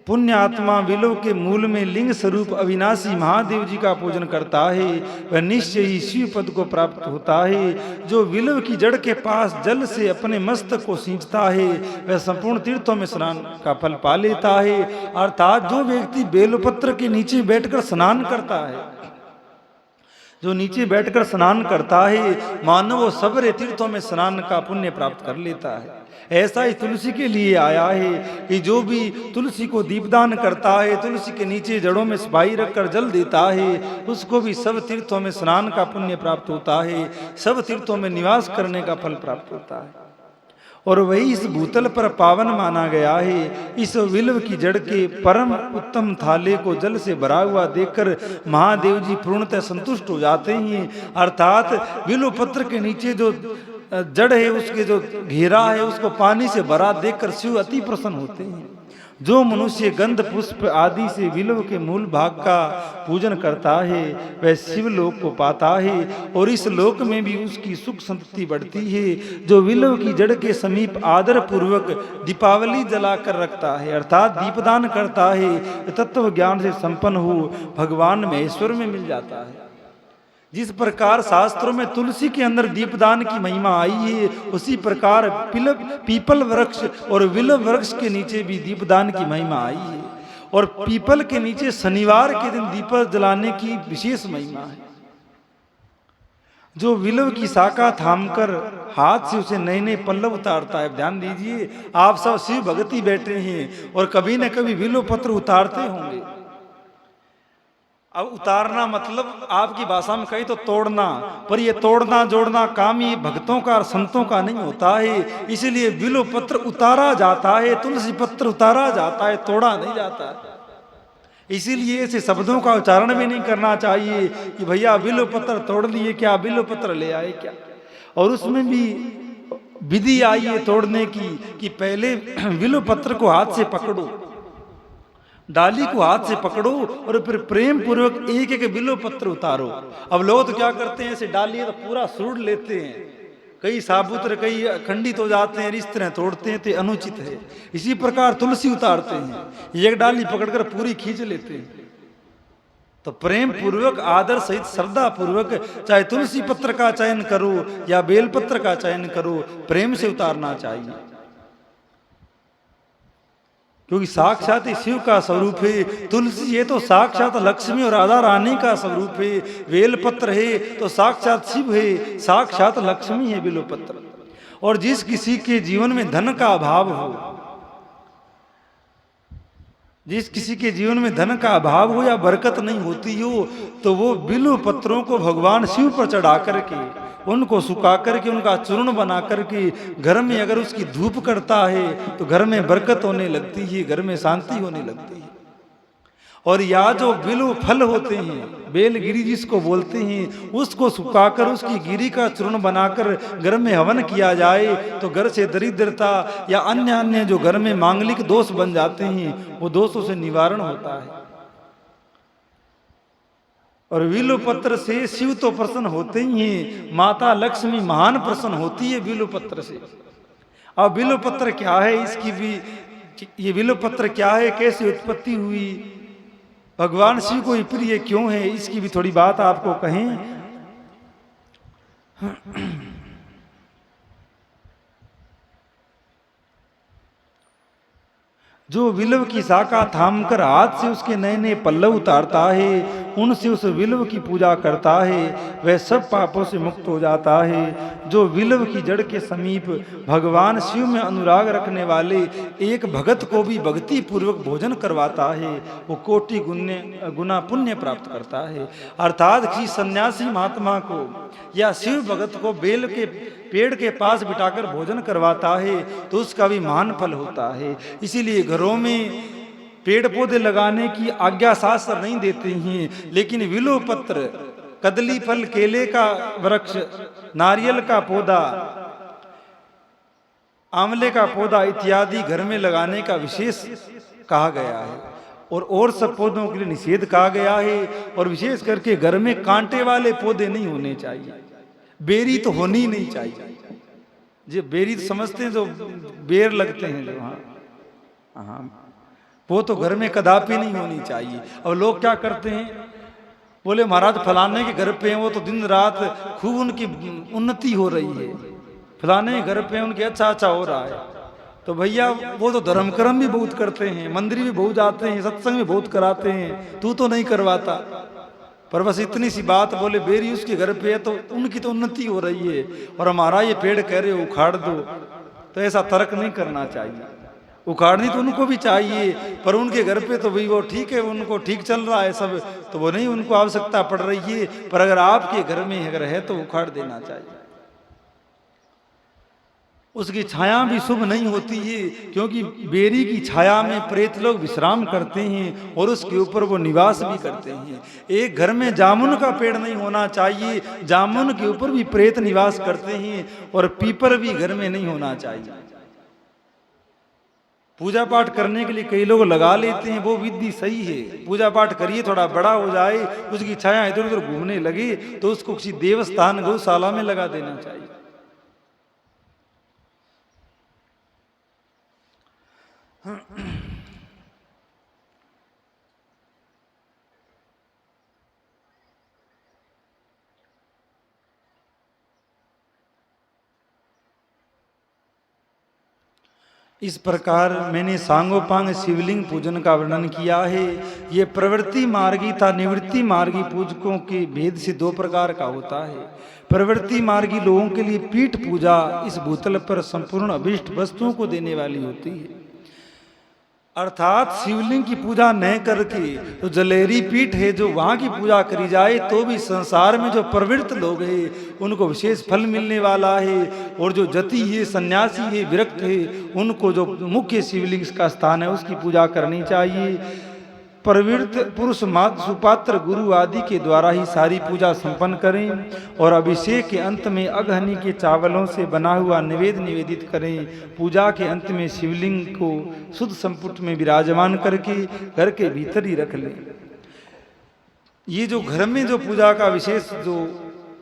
पुण्य आत्मा विल्व के मूल में लिंग स्वरूप अविनाशी महादेव जी का पूजन करता है वह निश्चय ही शिव पद को प्राप्त होता है। जो विल्व की जड़ के पास जल से अपने मस्तक को सींचता है वह संपूर्ण तीर्थों में स्नान का फल पा लेता है। अर्थात जो व्यक्ति बेलपत्र के नीचे बैठकर स्नान करता है, जो नीचे बैठकर स्नान करता है, मानो वो सबरे तीर्थों में स्नान का पुण्य प्राप्त कर लेता है। ऐसा ही तुलसी के लिए आया है कि जो भी तुलसी को दीपदान करता है, तुलसी के नीचे जड़ों में सफाई रखकर जल देता है, उसको भी सब तीर्थों में स्नान का पुण्य प्राप्त होता है, सब तीर्थों में निवास करने का फल प्राप्त होता है। और वही इस भूतल पर पावन माना गया है। इस विल्व की जड़ के परम उत्तम थाले को जल से भरा हुआ देखकर महादेव जी पूर्णतः संतुष्ट हो जाते हैं। अर्थात विल्व पत्र के नीचे जो जड़ है, उसके जो घेरा है, उसको पानी से भरा देखकर शिव अति प्रसन्न होते हैं। जो मनुष्य गंध पुष्प आदि से विल्व के मूल भाग का पूजन करता है वह शिव लोक को पाता है और इस लोक में भी उसकी सुख संतति बढ़ती है। जो विल्व की जड़ के समीप आदर पूर्वक दीपावली जलाकर रखता है, अर्थात दीपदान करता है, तत्व ज्ञान से संपन्न हो भगवान महेश्वर में मिल जाता है। जिस प्रकार शास्त्रों में तुलसी के अंदर दीपदान की महिमा आई है, उसी प्रकार पीपल वृक्ष और विल्व वृक्ष के नीचे भी दीपदान की महिमा आई है। और पीपल के नीचे शनिवार के दिन दीप जलाने की विशेष महिमा है। जो विल्व की शाखा थामकर हाथ से उसे नए नए पल्लव उतारता है। ध्यान दीजिए, आप सब शिव भगति बैठे हैं और कभी न कभी विल्व पत्र उतारते होंगे। अब उतारना मतलब आपकी भाषा में कही तो तोड़ना, पर ये तोड़ना जोड़ना काम ये भक्तों का और संतों का नहीं होता है। इसलिए विल्व पत्र उतारा जाता है, तुलसी पत्र उतारा जाता है, तोड़ा नहीं जाता है। इसीलिए ऐसे शब्दों का उच्चारण भी नहीं करना चाहिए कि भैया विल्व पत्र तोड़ लिए क्या, विल्व पत्र ले आए क्या। और उसमें भी विधि आई है तोड़ने की कि पहले विल्व पत्र को हाथ से पकड़ो, डाली को हाथ से पकड़ो और फिर प्रेम पूर्वक एक एक विल्व पत्र उतारो। अब लोग तो क्या करते हैं, ऐसे डालिए तो पूरा सूड़ लेते हैं, कई साबुत कई खंडित हो जाते हैं, इस तरह तोड़ते हैं तो अनुचित है। इसी प्रकार तुलसी उतारते हैं, एक डाली पकड़कर पूरी खींच लेते हैं। तो प्रेम पूर्वक आदर सहित श्रद्धा पूर्वक चाहे तुलसी पत्र का चयन करो या बेलपत्र का चयन करो, प्रेम से उतारना चाहिए, क्योंकि साक्षात ही शिव का स्वरूप है। तुलसी ये तो साक्षात लक्ष्मी और राधा रानी का स्वरूप है। बेलपत्र है तो साक्षात शिव है, साक्षात लक्ष्मी है बेलपत्र। और जिस किसी के जीवन में धन का अभाव हो, जिस किसी के जीवन में धन का अभाव हो या बरकत नहीं होती हो, तो वो बिल्व पत्रों को भगवान शिव पर चढ़ा करके उनको सुखा करके उनका चूर्ण बना करके घर में अगर उसकी धूप करता है तो घर में बरकत होने लगती है, घर में शांति होने लगती है। और या जो बिल्व फल होते हैं, बेलगिरी जिसको बोलते हैं, उसको सुखाकर उसकी गिरी का चूर्ण बनाकर घर में हवन किया जाए तो घर से दरिद्रता या अन्य अन्य जो घर में मांगलिक दोष बन जाते हैं वो दोषों से निवारण होता है। और बिल्व पत्र से शिव तो प्रसन्न होते ही हैं, माता लक्ष्मी महान प्रसन्न होती है बिल्व पत्र से। अब बिल्व पत्र क्या है, इसकी भी कि ये विल्व पत्र क्या है, कैसे उत्पत्ति हुई, भगवान शिव को ये प्रिय क्यों है, इसकी भी थोड़ी बात आपको कहें। जो विल्व की शाखा थामकर हाथ से उसके नए नए पल्लव उतारता है, उनसे उस विल्व की पूजा करता है, वह सब पापों से मुक्त हो जाता है। जो विल्व की जड़ के समीप भगवान शिव में अनुराग रखने वाले एक भगत को भी भक्ति पूर्वक भोजन करवाता है, वो कोटि गुना पुण्य प्राप्त करता है। अर्थात किसी सन्यासी महात्मा को या शिव भगत को बेल के पेड़ के पास बिठाकर भोजन करवाता है तो उसका भी महान फल होता है। इसीलिए घरों में पेड़ पौधे लगाने की आज्ञा शास्त्र नहीं देते हैं, लेकिन विल्व पत्र, कदली फल, केले का वृक्ष, नारियल का पौधा, आंवले का पौधा इत्यादि घर में लगाने का विशेष कहा गया है, और सब पौधों के लिए निषेध कहा गया है। और विशेष करके घर में कांटे वाले पौधे नहीं होने चाहिए, बेरी तो होनी नहीं चाहिए। जो बेरी तो समझते हैं, जो बेर लगते हैं जो, हाँ, वो तो घर में कदापि नहीं होनी चाहिए। और लोग क्या करते हैं, बोले महाराज फलाने के घर पे हैं, वो तो दिन रात खूब उनकी उन्नति हो रही है, फलाने के घर पे उनके अच्छा हो रहा है। तो भैया वो तो धर्म कर्म भी बहुत करते हैं, मंदिर भी बहुत जाते हैं, सत्संग भी बहुत कराते हैं, तू तो नहीं करवाता। पर बस इतनी सी बात, बोले बेरी उसके घर पे है तो उनकी तो उन्नति हो रही है, और हमारा ये पेड़ कह रहे हो उखाड़ दो, तो ऐसा तर्क नहीं करना चाहिए। उखाड़नी तो उनको भी चाहिए, पर उनके घर पे तो भाई वो ठीक है, उनको ठीक चल रहा है सब, तो वो नहीं उनको आवश्यकता पड़ रही है। पर अगर आपके घर में अगर है तो उखाड़ देना चाहिए। उसकी छाया भी शुभ नहीं होती है, क्योंकि बेरी की छाया में प्रेत लोग विश्राम करते हैं और उसके ऊपर वो निवास भी करते हैं। एक घर में जामुन का पेड़ नहीं होना चाहिए, जामुन के ऊपर भी प्रेत निवास करते हैं, और पीपल भी घर में नहीं होना चाहिए। पूजा पाठ करने के लिए कई लोग लगा लेते हैं, वो विधि सही है, पूजा पाठ करिए, थोड़ा बड़ा हो जाए, उसकी छाया इधर उधर घूमने लगे तो उसको किसी देवस्थान गौशाला में लगा देना चाहिए। इस प्रकार मैंने सांगोपांग शिवलिंग पूजन का वर्णन किया है। ये प्रवृत्ति मार्गी था निवृत्ति मार्गी पूजकों के भेद से दो प्रकार का होता है। प्रवृत्ति मार्गी लोगों के लिए पीठ पूजा इस भूतल पर संपूर्ण अभिष्ट वस्तुओं को देने वाली होती है, अर्थात शिवलिंग की पूजा न करके तो जलेरी पीठ है जो वहां की पूजा करी जाए तो भी संसार में जो प्रवृत्त लोग हैं उनको विशेष फल मिलने वाला है, और जो जति है, सन्यासी है, विरक्त है, उनको जो मुख्य शिवलिंग का स्थान है उसकी पूजा करनी चाहिए। प्रवृत्त पुरुष सुपात्र गुरु आदि के द्वारा ही सारी पूजा संपन्न करें, और अभिषेक के अंत में अगहनी के चावलों से बना हुआ निवेद्य निवेदित करें। पूजा के अंत में शिवलिंग को शुद्ध संपुट में विराजमान करके घर के भीतर ही रख लें। ये जो घर में जो पूजा का विशेष जो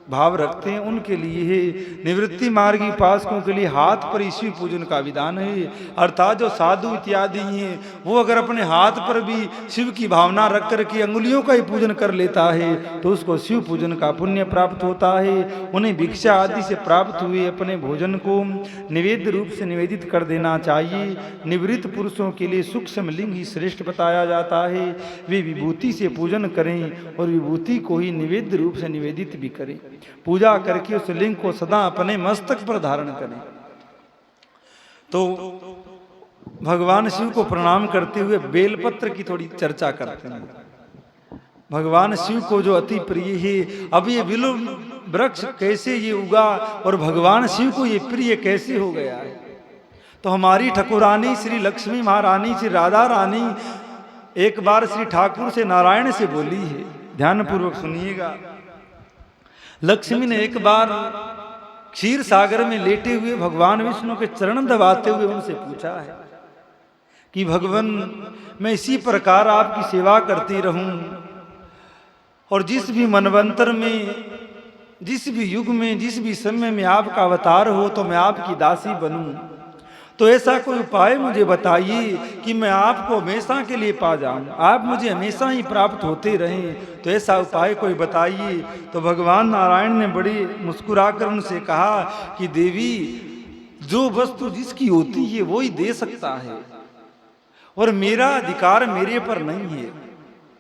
भाव रखते हैं उनके लिए है। निवृत्ति मार्गी उपासकों के लिए हाथ पर ही शिव पूजन का विधान है, अर्थात जो साधु इत्यादि हैं वो अगर अपने हाथ पर भी शिव की भावना रख करके अंगुलियों का ही पूजन कर लेता है तो उसको शिव पूजन का पुण्य प्राप्त होता है। उन्हें भिक्षा आदि से प्राप्त हुए अपने भोजन को निवेद्य रूप से निवेदित कर देना चाहिए। निवृत्त पुरुषों के लिए सूक्ष्म लिंग ही श्रेष्ठ बताया जाता है। वे विभूति से पूजन करें और विभूति को ही निवेद्य रूप से निवेदित भी करें। पूजा करके उस लिंग को सदा अपने मस्तक पर धारण करें। तो भगवान शिव को प्रणाम करते हुए बेलपत्र की थोड़ी चर्चा करते हैं। भगवान शिव को जो अति प्रिय है, अब ये विल्व वृक्ष कैसे ये उगा और भगवान शिव को ये प्रिय कैसे हो गया है। तो हमारी ठकुरानी श्री लक्ष्मी महारानी श्री राधा रानी एक बार श्री ठाकुर से नारायण से बोली है, ध्यान पूर्वक सुनिएगा। लक्ष्मी ने एक बार क्षीर सागर में लेटे हुए भगवान विष्णु के चरण दबाते हुए उनसे पूछा है कि भगवान मैं इसी प्रकार आपकी सेवा करती रहूं और जिस भी मनवंतर में, जिस भी युग में, जिस भी समय में आपका अवतार हो तो मैं आपकी दासी बनूं। तो ऐसा कोई उपाय मुझे बताइए कि मैं आपको हमेशा के लिए पा जाऊं, आप मुझे हमेशा ही प्राप्त होते रहें, तो ऐसा उपाय कोई बताइए। तो भगवान नारायण ने बड़ी मुस्कुराकर उनसे कहा कि देवी, जो वस्तु जिसकी होती है वो ही दे सकता है, और मेरा अधिकार मेरे पर नहीं है।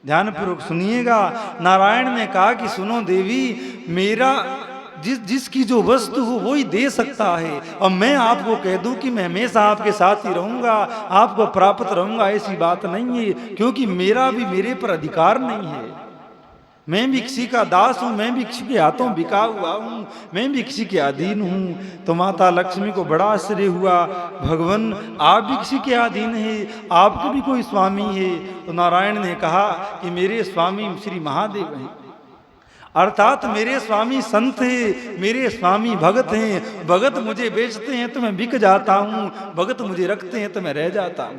ध्यानपूर्वक सुनिएगा। नारायण ने कहा कि सुनो देवी, मेरा जिसकी जो वस्तु हो वो ही दे सकता है, और मैं आपको कह दूं कि मैं हमेशा आपके साथ ही रहूंगा, आपको प्राप्त रहूंगा, ऐसी बात नहीं है, क्योंकि मेरा भी मेरे पर अधिकार नहीं है। मैं भी किसी का दास हूं, मैं भी किसी के हाथों बिका हुआ हूं, मैं भी किसी के अधीन हूं। तो माता लक्ष्मी को बड़ा आश्चर्य हुआ, भगवान आप भी किसी के अधीन हैं, आपके भी कोई स्वामी है? तो नारायण ने कहा कि मेरे स्वामी श्री महादेव हैं, अर्थात मेरे स्वामी संत हैं, मेरे स्वामी भगत हैं। भगत मुझे बेचते हैं तो मैं बिक जाता हूं, भगत मुझे रखते हैं तो मैं रह जाता हूं।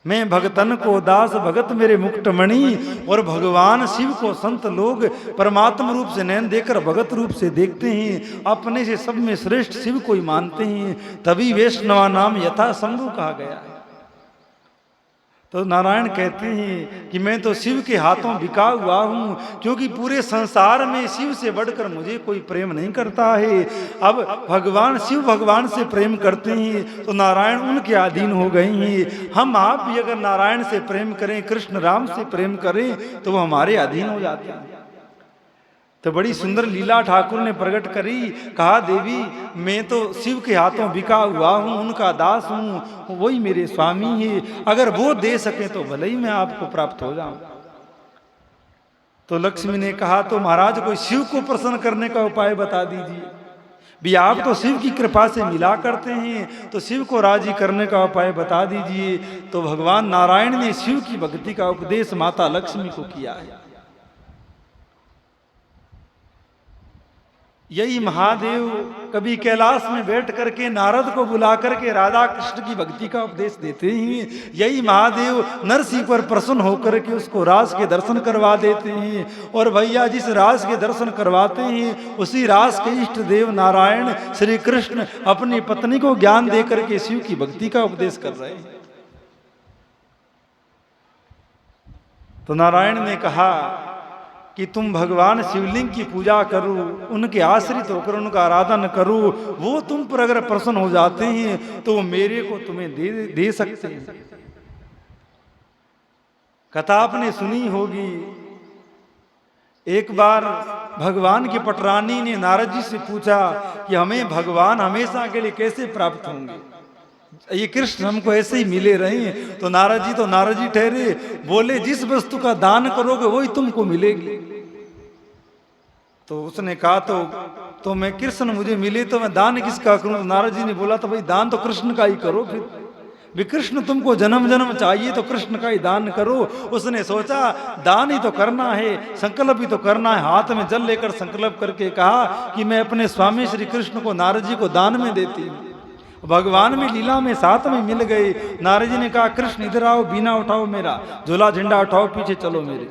मैं भगतन को दास, भगत मेरे मुक्तमणि। और भगवान शिव को संत लोग परमात्मा रूप से नयन देकर भगत रूप से देखते हैं, अपने से सब में श्रेष्ठ शिव को ही मानते हैं, तभी वैष्णवा नाम यथा शंभु कहा गया है। तो नारायण कहते हैं कि मैं तो शिव के हाथों बिका हुआ हूं, क्योंकि पूरे संसार में शिव से बढ़कर मुझे कोई प्रेम नहीं करता है। अब भगवान शिव भगवान से प्रेम करते हैं तो नारायण उनके अधीन हो गए हैं। हम आप भी अगर नारायण से प्रेम करें, कृष्ण राम से प्रेम करें, तो वो हमारे अधीन हो जाते हैं। तो बड़ी सुंदर लीला ठाकुर ने प्रकट करी, कहा देवी, मैं तो शिव के हाथों बिका हुआ हूं, उनका दास हूं, वही मेरे स्वामी है, अगर वो दे सके तो भले ही मैं आपको प्राप्त हो जाऊं। तो लक्ष्मी ने कहा, तो महाराज कोई शिव को प्रसन्न करने का उपाय बता दीजिए। भी आप तो शिव की कृपा से मिला करते हैं, तो शिव को राजी करने का उपाय बता दीजिए। तो भगवान नारायण ने शिव की भक्ति का उपदेश माता लक्ष्मी को किया है। यही महादेव कभी कैलाश में बैठ करके नारद को बुला करके राधा कृष्ण की भक्ति का उपदेश देते हैं। यही महादेव नरसिंह पर प्रसन्न होकर के उसको रास के दर्शन करवा देते हैं। और भैया जिस रास के दर्शन करवाते हैं, उसी रास के इष्ट देव नारायण श्री कृष्ण अपनी पत्नी को ज्ञान दे करके शिव की भक्ति का उपदेश कर रहे हैं। तो नारायण ने कहा कि तुम भगवान शिवलिंग की पूजा करो, उनके आश्रित होकर उनका आराधन करो, वो तुम पर अगर प्रसन्न हो जाते हैं तो वो मेरे को तुम्हें दे सकते हैं। कथा आपने सुनी होगी, एक बार भगवान की पटरानी ने नारद जी से पूछा कि हमें भगवान हमेशा के लिए कैसे प्राप्त होंगे, ये कृष्ण हमको ऐसे ही मिले रहे। तो नारद जी ठहरे, बोले जिस वस्तु का दान करोगे वही तुमको मिलेगी। तो उसने कहा तो मैं कृष्ण मुझे मिले तो मैं दान किसका करूं? तो नारद जी ने बोला, तो भाई दान तो कृष्ण का ही करो, फिर भी कृष्ण तुमको जन्म जन्म चाहिए तो कृष्ण का ही दान करो। उसने सोचा दान ही तो करना है, संकल्प ही तो करना है। हाथ में जल लेकर संकल्प करके कहा कि मैं अपने स्वामी श्री कृष्ण को नारद जी को दान में देती हूँ। भगवान में लीला में साथ में मिल गए। नारद जी ने कहा, कृष्ण इधर आओ, बीना उठाओ मेरा, झोला झंडा उठाओ, पीछे चलो मेरे।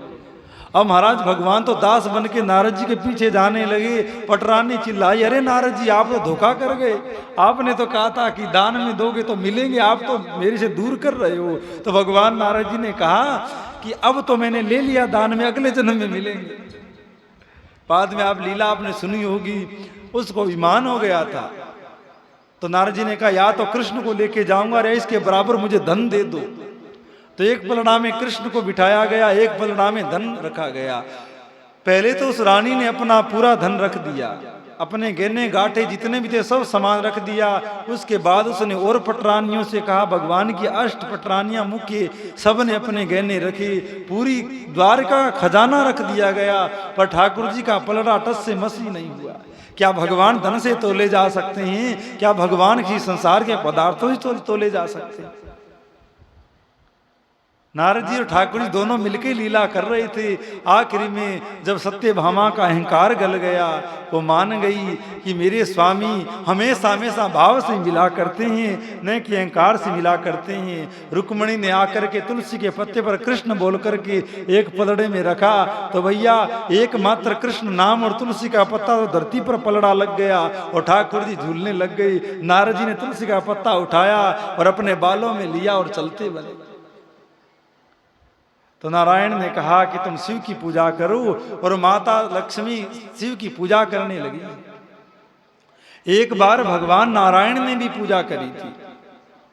अब महाराज भगवान तो दास बन के नारद जी के पीछे जाने लगे। पटरानी चिल्लाई, अरे नारद जी आप तो धोखा कर गए, आपने तो कहा था कि दान में दोगे तो मिलेंगे, आप तो मेरे से दूर कर रहे हो। तो भगवान नारद जी ने कहा कि अब तो मैंने ले लिया दान में, अगले जन्म में मिलेंगे। बाद में आप लीला आपने सुनी होगी, उसको विमान हो गया था। तो नारद जी ने कहा, या तो कृष्ण को लेके जाऊंगा, या इसके बराबर मुझे धन दे दो। तो एक पलड़ा में कृष्ण को बिठाया गया, एक पलड़ा में धन रखा गया। पहले तो उस रानी ने अपना पूरा धन रख दिया, अपने गहने गांठे जितने भी थे सब सामान रख दिया। उसके बाद उसने और पटरानियों से कहा, भगवान की 8 पटरानियां मुख्य, सब ने अपने गहने रखे, पूरी द्वारका खजाना रख दिया गया। पर ठाकुर जी का पलड़ा टस से मसी नहीं हुआ। क्या भगवान धन से तोले जा सकते हैं? क्या भगवान की संसार के पदार्थों से तोले जा सकते हैं? नारद जी और ठाकुर जी दोनों मिलकर लीला कर रहे थे। आखिरी में जब सत्यभामा का अहंकार गल गया, वो मान गई कि मेरे स्वामी हमेशा हमेशा भाव से मिला करते हैं, न कि अहंकार से मिला करते हैं। रुक्मणी ने आकर के तुलसी के पत्ते पर कृष्ण बोल करके एक पलड़े में रखा, तो भैया एकमात्र कृष्ण नाम और तुलसी का पत्ता तो धरती पर पलड़ा लग गया और ठाकुर जी झूलने लग गई। नारद जी ने तुलसी का पत्ता उठाया और अपने बालों में लिया और चलते बने। तो नारायण ने कहा कि तुम शिव की पूजा करो, और माता लक्ष्मी शिव की पूजा करने लगी। एक बार भगवान नारायण ने भी पूजा करी थी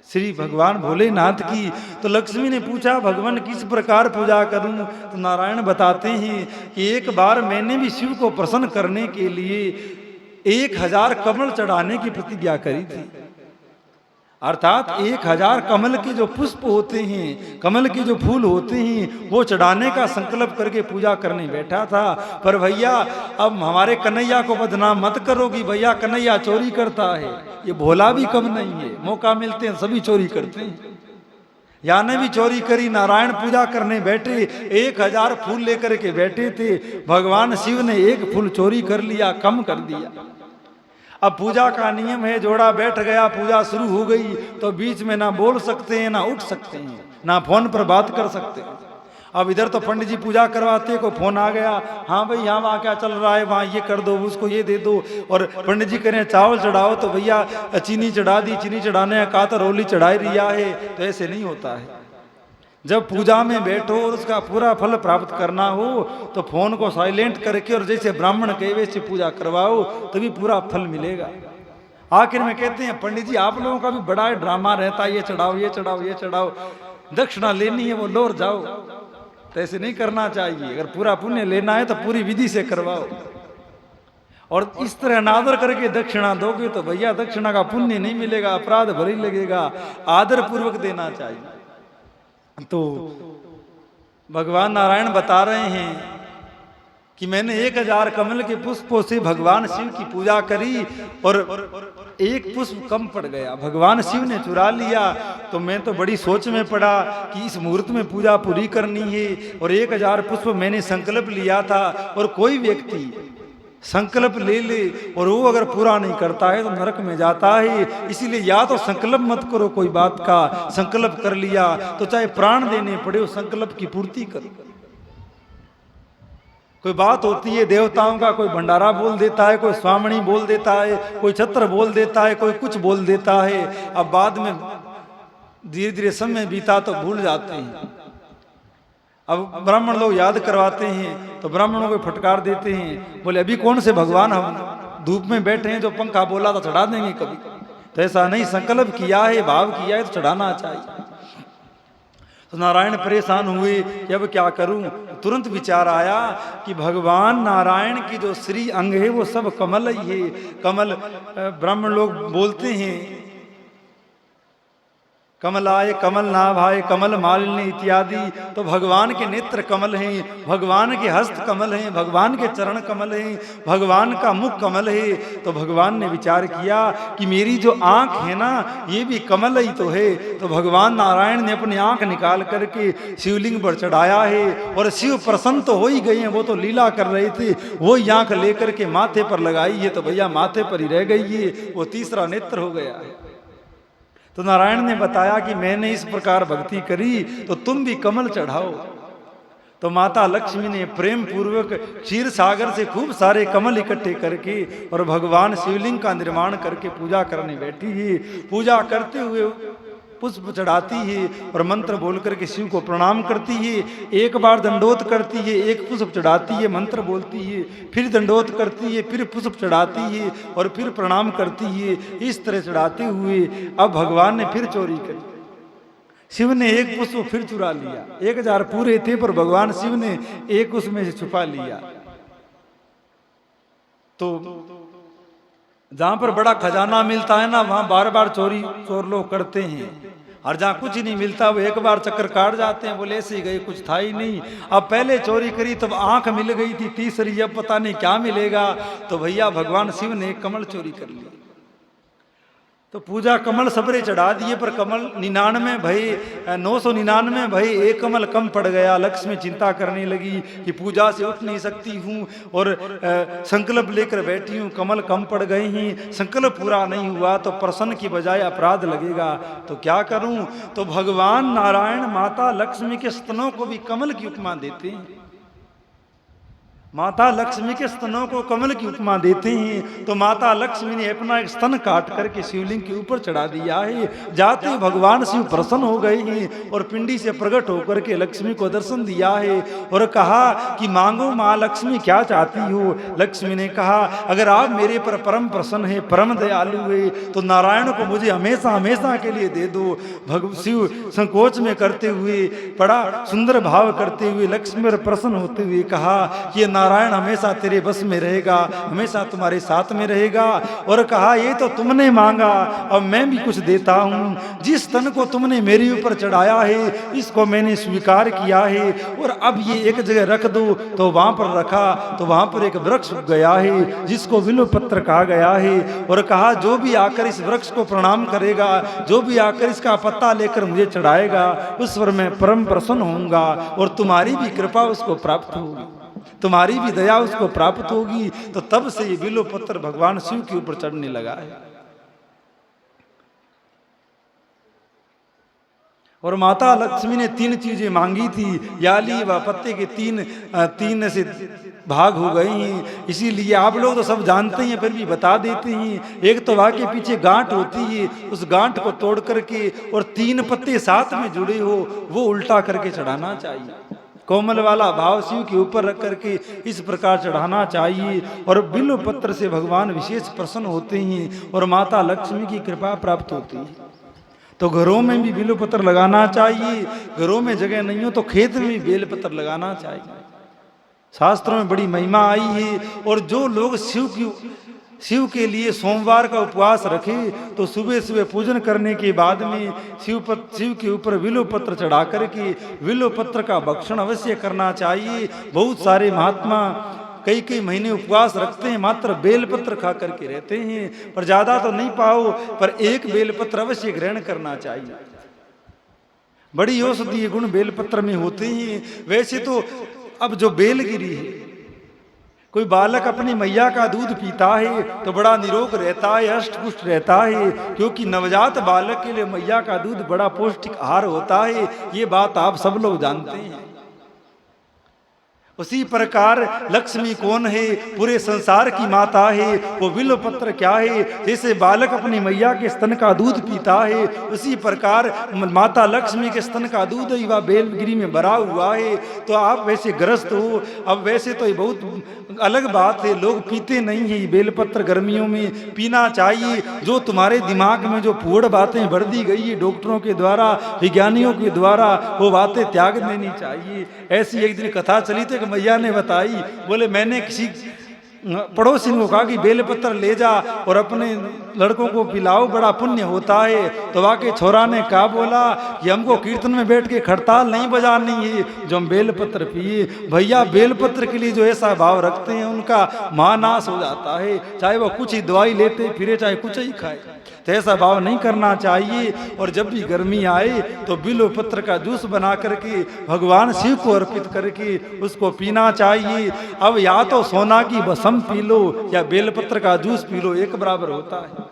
श्री भगवान भोलेनाथ की। तो लक्ष्मी ने पूछा भगवान किस प्रकार पूजा करूं? तो नारायण बताते हैं कि एक बार मैंने भी शिव को प्रसन्न करने के लिए 1000 कमल चढ़ाने की प्रतिज्ञा करी थी। अर्थात 1000 कमल के जो पुष्प होते हैं, कमल के जो फूल होते हैं, वो चढ़ाने का संकल्प करके पूजा करने बैठा था। पर भैया अब हमारे कन्हैया को बदनाम मत करोगी, भैया कन्हैया चोरी करता है। ये भोला भी कम नहीं है, मौका मिलते हैं सभी चोरी करते हैं। याने भी चोरी करी, नारायण पूजा करने बैठे, 1000 फूल लेकर के बैठे थे। भगवान शिव ने एक फूल चोरी कर लिया, कम कर दिया। अब पूजा का नियम है, जोड़ा बैठ गया, पूजा शुरू हो गई, तो बीच में ना बोल सकते हैं, ना उठ सकते हैं, ना फोन पर बात कर सकते हैं। अब इधर तो पंडित जी पूजा करवाते, को फोन आ गया, हाँ भाई यहाँ वहाँ क्या चल रहा है, वहाँ ये कर दो, उसको ये दे दो। और पंडित जी करें चावल चढ़ाओ, तो भैया चीनी चढ़ा दी, चीनी चढ़ाने का तो रोली चढ़ाई रिया है। तो ऐसे नहीं होता है। जब पूजा में बैठो और उसका पूरा फल प्राप्त करना हो, तो फोन को साइलेंट करके और जैसे ब्राह्मण कहे वैसे पूजा करवाओ, तभी पूरा फल मिलेगा। आखिर में कहते हैं पंडित जी आप लोगों का भी बड़ा ड्रामा रहता है, ये चढ़ाओ, ये चढ़ाओ, ये चढ़ाओ, दक्षिणा लेनी है वो लो और जाओ। तो ऐसे नहीं करना चाहिए। अगर पूरा पुण्य लेना है तो पूरी विधि से करवाओ। और इस तरह अनादर करके दक्षिणा दोगे तो भैया दक्षिणा का पुण्य नहीं मिलेगा, अपराध भरी लगेगा। आदर पूर्वक देना चाहिए। तो भगवान नारायण बता रहे हैं कि मैंने 1000 कमल के पुष्पों से भगवान शिव की पूजा करी और एक पुष्प कम पड़ गया, भगवान शिव ने चुरा लिया। तो मैं तो बड़ी सोच में पड़ा कि इस मुहूर्त में पूजा पूरी करनी है और 1000 पुष्प मैंने संकल्प लिया था। और कोई व्यक्ति संकल्प ले ले और वो अगर पूरा नहीं करता है तो नरक में जाता है। इसीलिए या तो संकल्प मत करो कोई बात का, संकल्प कर लिया तो चाहे प्राण देने पड़े, उस संकल्प की पूर्ति करो। कोई बात होती है देवताओं का, कोई भंडारा बोल देता है, कोई स्वामणी बोल देता है, कोई छत्र बोल देता है, कोई कुछ बोल देता है। अब बाद में धीरे धीरे समय बीता तो भूल जाते हैं। अब ब्राह्मण लोग याद करवाते हैं तो ब्राह्मणों को फटकार देते हैं, बोले अभी कौन से भगवान हम धूप में बैठे हैं, जो पंखा बोला तो चढ़ा देंगे कभी। तो ऐसा नहीं, संकल्प किया है, भाव किया है तो चढ़ाना चाहिए। तो नारायण परेशान हुए कि अब क्या करूं। तुरंत विचार आया कि भगवान नारायण की जो श्री अंग है वो सब कमल ही है। कमल ब्राह्मण लोग बोलते हैं कमलाय कमल नाभाय कमल मालिनी इत्यादि। तो भगवान के नेत्र कमल हैं, भगवान के हस्त कमल हैं, भगवान के चरण कमल हैं, भगवान का मुख कमल है। तो भगवान ने विचार किया कि मेरी जो आंख है ना ये भी कमल ही तो है। तो भगवान नारायण ने अपनी आंख निकाल करके शिवलिंग पर चढ़ाया है और शिव प्रसन्न तो हो ही गए हैं, वो तो लीला कर रहे थे। वो आंख लेकर के माथे पर लगाई है तो भैया माथे पर ही रह गई है, वो तीसरा नेत्र हो गया है। तो नारायण ने बताया कि मैंने इस प्रकार भक्ति करी तो तुम भी कमल चढ़ाओ। तो माता लक्ष्मी ने प्रेम पूर्वक क्षीर सागर से खूब सारे कमल इकट्ठे करके और भगवान शिवलिंग का निर्माण करके पूजा करने बैठी है। पूजा करते हुए पुष्प चढ़ाती है और मंत्र बोल करके शिव को प्रणाम करती है। एक बार दंडोत करती है, एक पुष्प चढ़ाती है, मंत्र बोलती है, फिर दंडोत करती है, फिर पुष्प चढ़ाती है और फिर प्रणाम करती है। इस तरह चढ़ाते हुए अब भगवान ने फिर चोरी करी। शिव ने एक पुष्प फिर चुरा लिया। 1000 पूरे थे पर भगवान शिव ने एक उसमें से छुपा लिया। तो जहां पर बड़ा खजाना मिलता है ना वहां बार बार चोरी चोर लोग करते हैं, और जहां कुछ नहीं मिलता वो एक बार चक्कर काट जाते हैं, बोले ऐसे ही गए, कुछ था ही नहीं। अब पहले चोरी करी तब आंख मिल गई थी, तीसरी अब पता नहीं क्या मिलेगा। तो भैया भगवान शिव ने कमल चोरी कर लिया। तो पूजा कमल सबरे चढ़ा दिए, पर कमल 99 भई 999 भई, एक कमल कम पड़ गया। लक्ष्मी चिंता करने लगी कि पूजा से उठ नहीं सकती हूँ और संकल्प लेकर बैठी हूँ, कमल कम पड़ गए हैं, संकल्प पूरा नहीं हुआ तो प्रसन्न की बजाय अपराध लगेगा, तो क्या करूँ। तो भगवान नारायण माता लक्ष्मी के स्तनों को भी कमल की उपमा देते हैं। माता लक्ष्मी के स्तनों को कमल की उपमा देते हैं। तो माता लक्ष्मी ने अपना एक स्तन काट करके शिवलिंग के ऊपर चढ़ा दिया है। जाते भगवान शिव प्रसन्न हो गए हैं और पिंडी से प्रकट होकर के लक्ष्मी को दर्शन दिया है और कहा कि मांगो माँ लक्ष्मी, क्या चाहती हो। लक्ष्मी ने कहा, अगर आप मेरे पर परम प्रसन्न है, परम दयालु है, तो नारायण को मुझे हमेशा हमेशा के लिए दे दो। शिव संकोच में करते हुए, बड़ा सुंदर भाव करते हुए, लक्ष्मी पर प्रसन्न होते हुए कहा कि नारायण हमेशा तेरे बस में रहेगा, हमेशा तुम्हारे साथ में रहेगा। और कहा, ये तो तुमने मांगा, अब मैं भी कुछ देता हूँ। जिस तन को तुमने मेरे ऊपर चढ़ाया है, इसको मैंने स्वीकार किया है, और अब ये एक जगह रख दो। तो वहां पर रखा तो वहां पर एक वृक्ष उग गया है, जिसको विल्व पत्र कहा गया है। और कहा, जो भी आकर इस वृक्ष को प्रणाम करेगा, जो भी आकर इसका पत्ता लेकर मुझे चढ़ाएगा, उस पर मैं परम प्रसन्न होऊंगा और तुम्हारी भी कृपा उसको प्राप्त होगी, तुम्हारी भी दया उसको प्राप्त होगी। तो तब से ये बिल्व पत्र भगवान शिव के ऊपर चढ़ने लगा है। और माता लक्ष्मी ने 3 चीजें मांगी थी, याली व पत्ते के 3 ऐसे भाग हो गए हैं। इसीलिए आप लोग तो सब जानते हैं, फिर भी बता देते हैं। एक तो वहां के पीछे गांठ होती है, उस गांठ को तोड़ करके और 3 पत्ते साथ में जुड़े हो, वो उल्टा करके चढ़ाना चाहिए। कोमल वाला भाव शिव के ऊपर रख करके इस प्रकार चढ़ाना चाहिए। और बिल्व पत्र से भगवान विशेष प्रसन्न होते हैं और माता लक्ष्मी की कृपा प्राप्त होती है। तो घरों में भी बिल्व पत्र लगाना चाहिए, घरों में जगह नहीं हो तो खेत में भी बेल पत्र लगाना चाहिए। शास्त्रों में बड़ी महिमा आई है। और जो लोग शिव के लिए सोमवार का उपवास रखे, तो सुबह सुबह पूजन करने के बाद में शिव के ऊपर बिल्व पत्र चढ़ा करके बिल्व पत्र का भक्षण अवश्य करना चाहिए। बहुत सारे महात्मा कई महीने उपवास रखते हैं, मात्र बेलपत्र खा करके रहते हैं, पर ज्यादा तो नहीं पाओ, पर एक बेलपत्र अवश्य ग्रहण करना चाहिए। बड़ी औषधीय गुण बेलपत्र में होते हैं। वैसे तो अब जो बेलगिरी है, कोई बालक अपनी मैया का दूध पीता है तो बड़ा निरोग रहता है, हष्ट पुष्ट रहता है, क्योंकि नवजात बालक के लिए मैया का दूध बड़ा पौष्टिक आहार होता है। ये बात आप सब लोग जानते हैं। उसी प्रकार लक्ष्मी कौन है? पूरे संसार की माता है। वो बिल्व पत्र क्या है? जैसे बालक अपनी मैया के स्तन का दूध पीता है, उसी प्रकार माता लक्ष्मी के स्तन का दूध ही वह बेलगिरी में भरा हुआ है। तो आप वैसे ग्रस्त हो। अब वैसे तो ये बहुत अलग बात है, लोग पीते नहीं है बेलपत्र, गर्मियों में पीना चाहिए। जो तुम्हारे दिमाग में जो फूड़ बातें भर दी गई है डॉक्टरों के द्वारा, विज्ञानियों के द्वारा, वो बातें त्याग देनी चाहिए। ऐसी एक दिन कथा चली थी, मैया ने बताई, बोले मैंने किसी पड़ोसी को कहा कि बेलपत्र ले जा और अपने लड़कों को पिलाओ, बड़ा पुण्य होता है। तो वाके छोरा ने कहा, बोला कि हमको कीर्तन में बैठ के खड़ताल नहीं बजानी है, जो हम बेलपत्र पिए। भैया बेलपत्र के लिए जो ऐसा भाव रखते हैं उनका महानाश हो जाता है, चाहे वो कुछ ही दवाई लेते फिरे, चाहे कुछ ही खाए। तो ऐसा भाव नहीं करना चाहिए। और जब भी गर्मी आए तो बिल्व पत्र का जूस बना करके भगवान शिव को अर्पित करके उसको पीना चाहिए। अब या तो सोना की भस्म पी लो या बेलपत्र का जूस पी लो, एक बराबर होता है।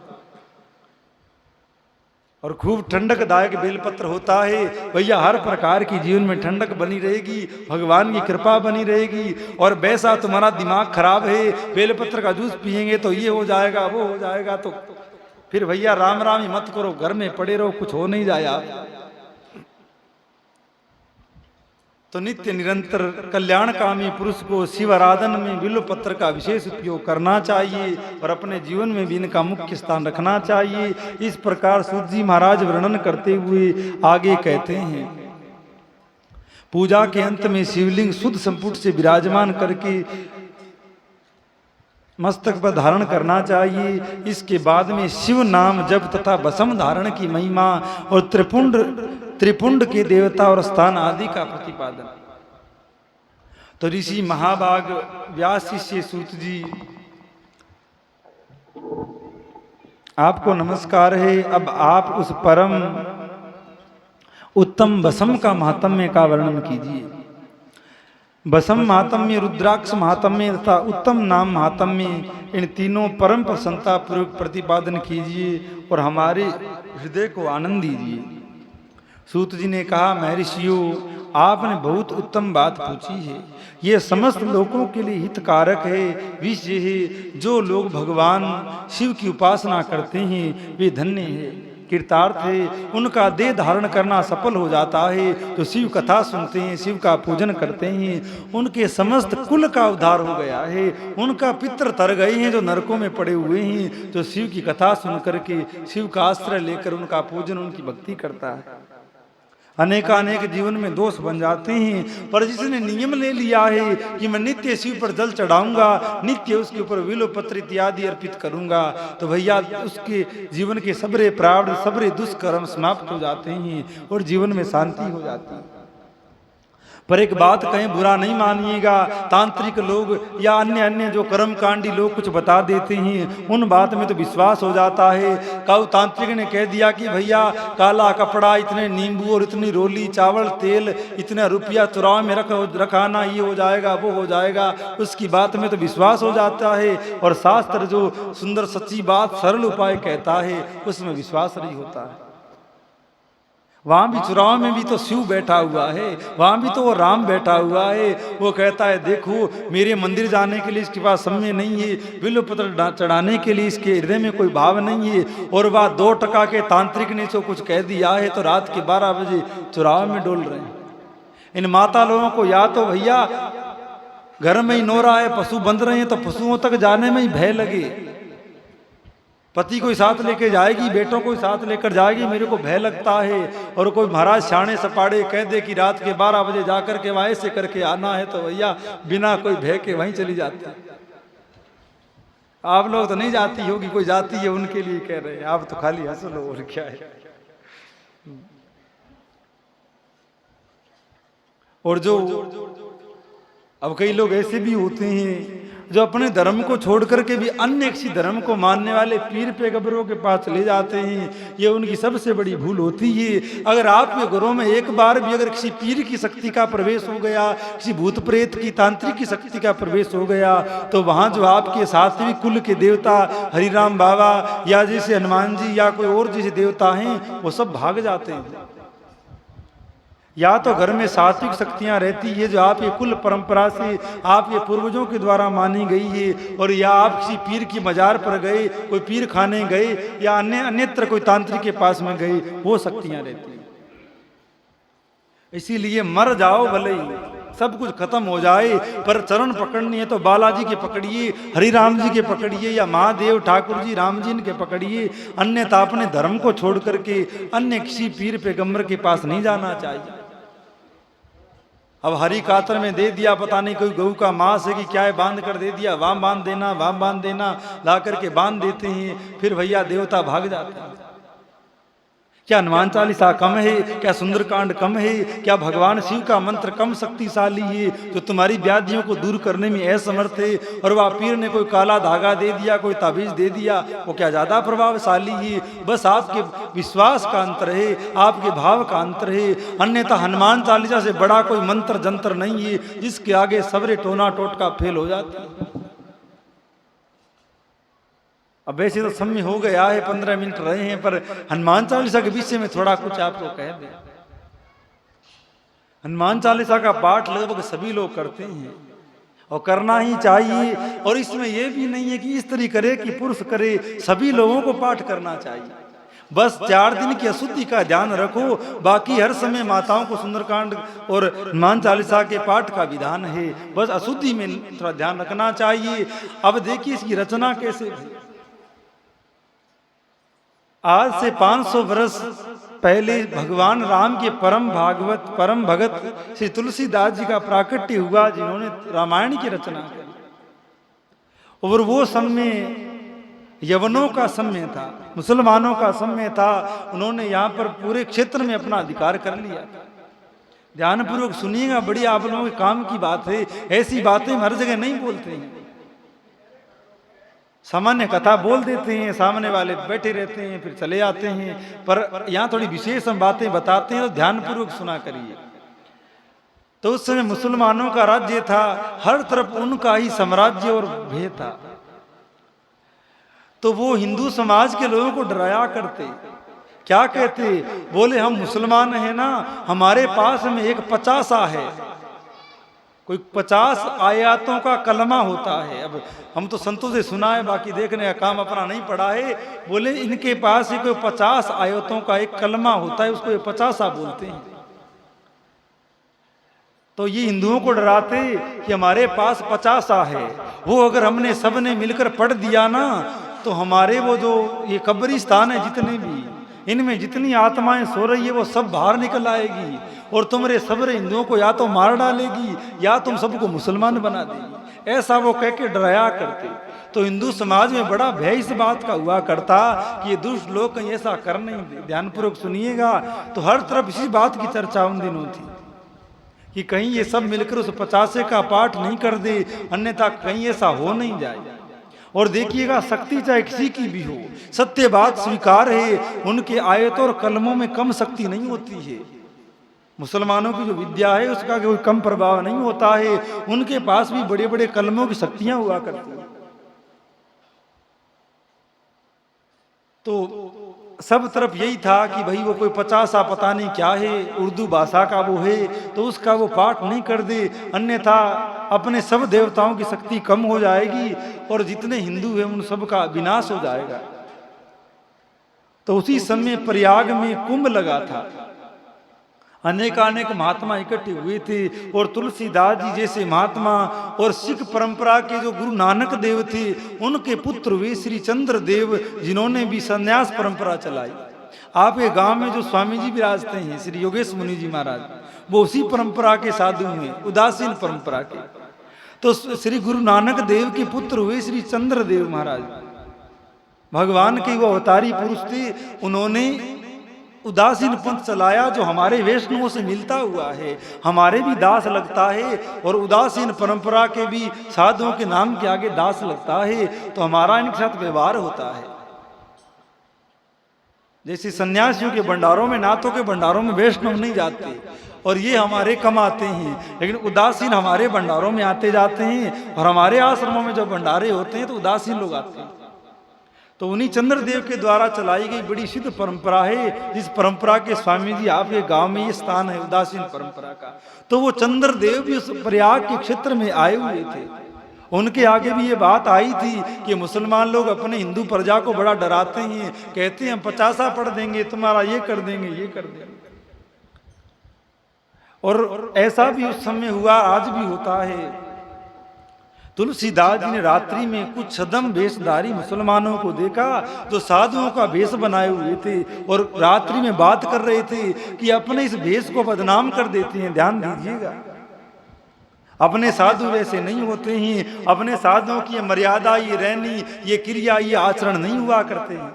और खूब ठंडकदायक बेलपत्र होता है। भैया हर प्रकार की जीवन में ठंडक बनी रहेगी, भगवान की कृपा बनी रहेगी। और वैसा तुम्हारा दिमाग खराब है, बेलपत्र का जूस पिएंगे तो ये हो जाएगा, वो हो जाएगा, तो फिर भैया राम राम ही मत करो, घर में पड़े रहो, कुछ हो नहीं जाए। तो नित्य निरंतर कल्याणकामी पुरुष को शिव आराधन में बिल्व पत्र का विशेष उपयोग करना चाहिए और अपने जीवन में भी इनका मुख्य स्थान रखना चाहिए। इस प्रकार सूत जी महाराज वर्णन करते हुए आगे कहते हैं, पूजा के अंत में शिवलिंग शुद्ध संपुट से विराजमान करके मस्तक पर धारण करना चाहिए। इसके बाद में शिव नाम जप तथा भस्म धारण की महिमा और त्रिपुंड के देवता और स्थान आदि का प्रतिपादन। तो ऋषि महाभाग व्यास शिष्य सूत जी आपको नमस्कार है। अब आप उस परम उत्तम बसम का महात्म्य का वर्णन कीजिए। बसम महात्म्य, रुद्राक्ष महात्म्य तथा उत्तम नाम महात्म्य, इन तीनों परम प्रसन्नता पूर्वक प्रतिपादन कीजिए और हमारे हृदय को आनंद दीजिए। सूत जी ने कहा, महर्षियों, आपने बहुत उत्तम बात पूछी है। ये समस्त लोगों के लिए हितकारक है, विषय है। जो लोग भगवान शिव की उपासना करते हैं वे धन्य है, कृतार्थ है। उनका देह धारण करना सफल हो जाता है तो शिव कथा सुनते हैं, शिव का पूजन करते हैं, उनके समस्त कुल का उद्धार हो गया है। उनका पितर तर गए हैं जो नरकों में पड़े हुए हैं, तो शिव की कथा सुन करके शिव का आश्रय लेकर उनका पूजन, उनकी भक्ति करता है। अनेकानेक जीवन में दोष बन जाते हैं, पर जिसने नियम ले लिया है कि मैं नित्य शिव पर जल चढ़ाऊंगा, नित्य उसके ऊपर विलो पत्र इत्यादि अर्पित करूंगा, तो भैया उसके जीवन के सबरे प्रारब्ध, सबरे दुष्कर्म समाप्त हो जाते हैं और जीवन में शांति हो जाती है। पर एक बात कहीं बुरा नहीं मानिएगा, तांत्रिक लोग या अन्य अन्य जो कर्मकांडी लोग कुछ बता देते हैं, उन बात में तो विश्वास हो जाता है। कल तांत्रिक ने कह दिया कि भैया काला कपड़ा, इतने नींबू और इतनी रोली, चावल, तेल, इतना रुपया चुराव में रखाना, ये हो जाएगा, वो हो जाएगा, उसकी बात में तो विश्वास हो जाता है। और शास्त्र जो सुंदर सच्ची बात, सरल उपाय कहता है, उसमें विश्वास नहीं होता है। वहां भी चुराव में भी तो शिव बैठा हुआ है, वहां भी तो वो राम बैठा हुआ है। वो कहता है, देखो मेरे मंदिर जाने के लिए इसके पास समय नहीं है, बिल्व पत्र चढ़ाने के लिए इसके हृदय में कोई भाव नहीं है, और वह 2 टका के तांत्रिक ने जो कुछ कह दिया है तो रात के 12 बजे चुराव में डोल रहे हैं। इन माता लोगों को या तो भैया घर में ही नोरा है, पशु बंध रहे हैं, तो पशुओं तक जाने में ही भय लगे। पति को साथ लेके जाएगी, बेटों को साथ लेकर जाएगी, मेरे को भय लगता है। और कोई महाराज शाणे सपाड़े कह दे कि रात के 12 बजे जाकर के वहां से करके आना है, तो भैया बिना कोई भय के वहीं चली जाती है। आप लोग तो नहीं जाती होगी, कोई जाती है उनके लिए कह रहे हैं, आप तो खाली हंस लो और क्या है। और जो अब कई लोग ऐसे भी होते हैं जो अपने धर्म को छोड़ करके भी अन्य किसी धर्म को मानने वाले पीर पैगंबरों के पास चले जाते हैं। ये उनकी सबसे बड़ी भूल होती है। अगर आपके घरों में एक बार भी अगर किसी पीर की शक्ति का प्रवेश हो गया, किसी भूत प्रेत की, तांत्रिक की शक्ति का प्रवेश हो गया, तो वहां जो आपके सात्विक कुल के देवता हरिराम बाबा या जैसे हनुमान जी या कोई और जैसे देवता हैं, वो सब भाग जाते हैं। या तो घर में सात्विक शक्तियां रहती है जो आपके कुल परंपरा से आपके पूर्वजों के द्वारा मानी गई है, और या आप किसी पीर की मजार पर गए, कोई पीर खाने गए या अन्यत्र कोई तांत्रिक के पास में गए, वो शक्तियां रहती हैं। इसीलिए मर जाओ भले ही, सब कुछ खत्म हो जाए, पर चरण पकड़नी है तो बालाजी के पकड़िए, हरिराम जी के पकड़िए, या महादेव ठाकुर जी राम जी के पकड़िए। अन्यथा अपने धर्म को छोड़ करके अन्य किसी पीर पैगंबर के पास नहीं जाना चाहिए। अब हरी कातर में दे दिया, पता नहीं कोई गऊ का मांस है कि क्या है, बांध कर दे दिया, वहां बांध देना, वहां बांध देना, ला करके बांध देते हैं, फिर भैया देवता भाग जाते हैं। क्या हनुमान चालीसा कम है? क्या सुंदरकांड कम है? क्या भगवान शिव का मंत्र कम शक्तिशाली है जो तुम्हारी व्याधियों को दूर करने में असमर्थ है? और वह पीर ने कोई काला धागा दे दिया, कोई ताबीज दे दिया, वो क्या ज्यादा प्रभावशाली है? बस आपके विश्वास का अंतर है, आपके भाव का अंतर है। अन्यथा हनुमान चालीसा से बड़ा कोई मंत्र जंत्र नहीं है जिसके आगे सबरे टोना टोटका फेल हो जाती है। अब वैसे तो समय हो गया है, 15 मिनट रहे हैं, पर हनुमान चालीसा के विषय में थोड़ा कुछ आपको कह दें। हनुमान चालीसा का पाठ लगभग सभी लोग करते हैं और करना ही चाहिए। और इसमें यह भी नहीं है कि स्त्री करे कि पुरुष करे, सभी लोगों को पाठ करना चाहिए। बस 4 दिन की अशुद्धि का ध्यान रखो, बाकी हर समय माताओं को सुंदरकांड और हनुमान चालीसा के पाठ का विधान है। बस अशुद्धि में थोड़ा ध्यान रखना चाहिए। अब देखिए इसकी रचना कैसे। आज से 500 वर्ष पहले भगवान राम के परम भागवत परम भगत श्री तुलसीदास जी का प्राकट्य हुआ, जिन्होंने रामायण की रचना की। और वो समय यवनों का समय था, मुसलमानों का समय था। उन्होंने यहाँ पर पूरे क्षेत्र में अपना अधिकार कर लिया। ध्यानपूर्वक सुनिएगा, बड़ी आप लोगों के काम की बात है। ऐसी बातें हर जगह नहीं बोलते हैं। सामान्य कथा बोल देते हैं, सामने वाले बैठे रहते हैं, फिर चले आते हैं। पर यहाँ थोड़ी विशेष हम बातें बताते हैं तो ध्यानपूर्वक सुना करिए। तो उस समय मुसलमानों का राज्य था, हर तरफ उनका ही साम्राज्य और भय था। तो वो हिंदू समाज के लोगों को डराया करते। क्या कहते? बोले हम मुसलमान हैं ना, हमारे पास में एक 50 है, कोई 50 आयातों का कलमा होता है। अब हम तो संतों से सुना है, बाकी देखने का काम अपना नहीं पड़ा है। बोले इनके पास ही कोई 50 आयतों का एक कलमा होता है, उसको ये 50 बोलते हैं। तो ये हिंदुओं को डराते कि हमारे पास 50 है, वो अगर हमने सबने मिलकर पढ़ दिया ना तो हमारे वो जो ये कब्रिस्तान है जितने भी, इनमें जितनी आत्माएं सो रही है वो सब बाहर निकल आएगी और तुम्हारे सबरे हिंदुओं को या तो मार डालेगी या तुम सबको मुसलमान बना देगी। ऐसा वो कह के डराया करते। तो हिंदू समाज में बड़ा भय इस बात का हुआ करता कि ये दुष्ट लोग कहीं ऐसा कर नहीं दे। ध्यानपूर्वक सुनिएगा। तो हर तरफ इसी बात की चर्चा उन दिनों थी कि कहीं ये सब मिलकर उस 50 का पाठ नहीं कर दे, अन्यथा कहीं ऐसा हो नहीं जाए। और देखिएगा, शक्ति चाहे किसी की भी हो, सत्य बात स्वीकार है, उनके आयतों और कलमों में कम शक्ति नहीं होती है। मुसलमानों की जो विद्या है उसका कोई कम प्रभाव नहीं होता है, उनके पास भी बड़े बड़े कलमों की शक्तियां हुआ करती हैं। तो सब तरफ यही था कि भाई वो कोई 50 पता नहीं क्या है, उर्दू भाषा का वो है, तो उसका वो पाठ नहीं कर दे, अन्यथा अपने सब देवताओं की शक्ति कम हो जाएगी और जितने हिंदू हैं उन सब का विनाश हो जाएगा। तो उसी समय प्रयाग में कुंभ लगा था, अनेकानेक महात्मा इकट्ठे हुए थे और तुलसीदास जी जैसे महात्मा और सिख परंपरा के जो गुरु नानक देव थे उनके पुत्र वे श्री चंद्र देव, जिन्होंने भी संन्यास परंपरा चलाई। आपके गांव में जो स्वामी जी विराजते हैं श्री योगेश मुनि जी महाराज, वो उसी परंपरा के साधु हैं, उदासीन परंपरा के। तो श्री गुरु नानक देव के पुत्र हुए श्री चंद्र देव महाराज, भगवान के वो अवतारी पुरुष थे। उन्होंने उदासीन पंथ चलाया जो हमारे वैष्णवों से मिलता हुआ है, हमारे भी दास लगता है और उदासीन परंपरा के भी साधुओं के नाम के आगे दास लगता है, तो हमारा इनके साथ व्यवहार होता है। जैसे सन्यासियों के भंडारों में, नाथों के भंडारों में वैष्णव नहीं जाते और ये हमारे कम आते हैं, लेकिन उदासीन हमारे भंडारों में आते जाते हैं और हमारे आश्रमों में जब भंडारे होते हैं तो उदासीन लोग आते हैं। तो उन्हीं चंद्रदेव के द्वारा चलाई गई बड़ी सिद्ध परंपरा है, जिस परंपरा के स्वामी जी आपके गांव में ये स्थान है उदासीन परंपरा का। तो वो चंद्रदेव भी उस प्रयाग के क्षेत्र में आए हुए थे। उनके आगे भी ये बात आई थी कि मुसलमान लोग अपने हिंदू प्रजा को बड़ा डराते हैं, कहते हैं हम 50 पढ़ देंगे, तुम्हारा ये कर देंगे, ये कर देंगे। और ऐसा भी उस समय हुआ, आज भी होता है। तुलसीदास जी ने रात्रि में कुछ छद्म वेशधारी मुसलमानों को देखा जो साधुओं का वेश बनाए हुए थे और रात्रि में बात कर रहे थे कि अपने इस वेश को बदनाम कर देते हैं। ध्यान दीजिएगा, अपने साधु वैसे नहीं होते हैं, अपने साधुओं की मर्यादा, ये रहनी, ये क्रिया, ये आचरण नहीं हुआ करते हैं।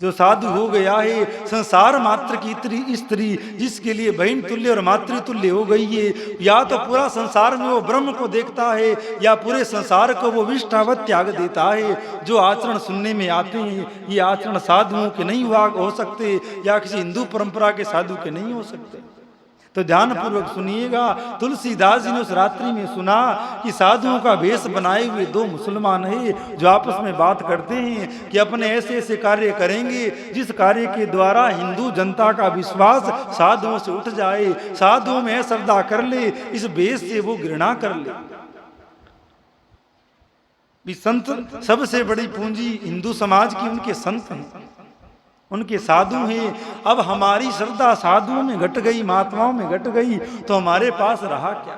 जो साधु हो गया है, संसार मात्र की स्त्री जिसके लिए बहन तुल्य और मातृतुल्य हो गई है, या तो पूरा संसार में वो ब्रह्म को देखता है या पूरे संसार को वो विष्ठावत त्याग देता है। जो आचरण सुनने में आते हैं ये आचरण साधुओं के नहीं हुआ हो सकते या किसी हिंदू परंपरा के साधु के नहीं हो सकते। तो ध्यानपूर्वक सुनिएगा, तुलसीदास जी ने उस रात्रि में सुना कि साधुओं का वेश बनाए हुए 2 मुसलमान हैं जो आपस में बात करते हैं कि अपने ऐसे ऐसे कार्य करेंगे जिस कार्य के द्वारा हिंदू जनता का विश्वास साधुओं से उठ जाए, साधुओं में श्रद्धा कर ले, इस वेश से वो घृणा कर ले। भी संत सबसे बड़ी पूंजी हिंदू समाज की उनके संत हैं, उनके साधु हैं। अब हमारी श्रद्धा साधुओं में घट गई, महात्माओं में घट गई, तो हमारे पास रहा क्या?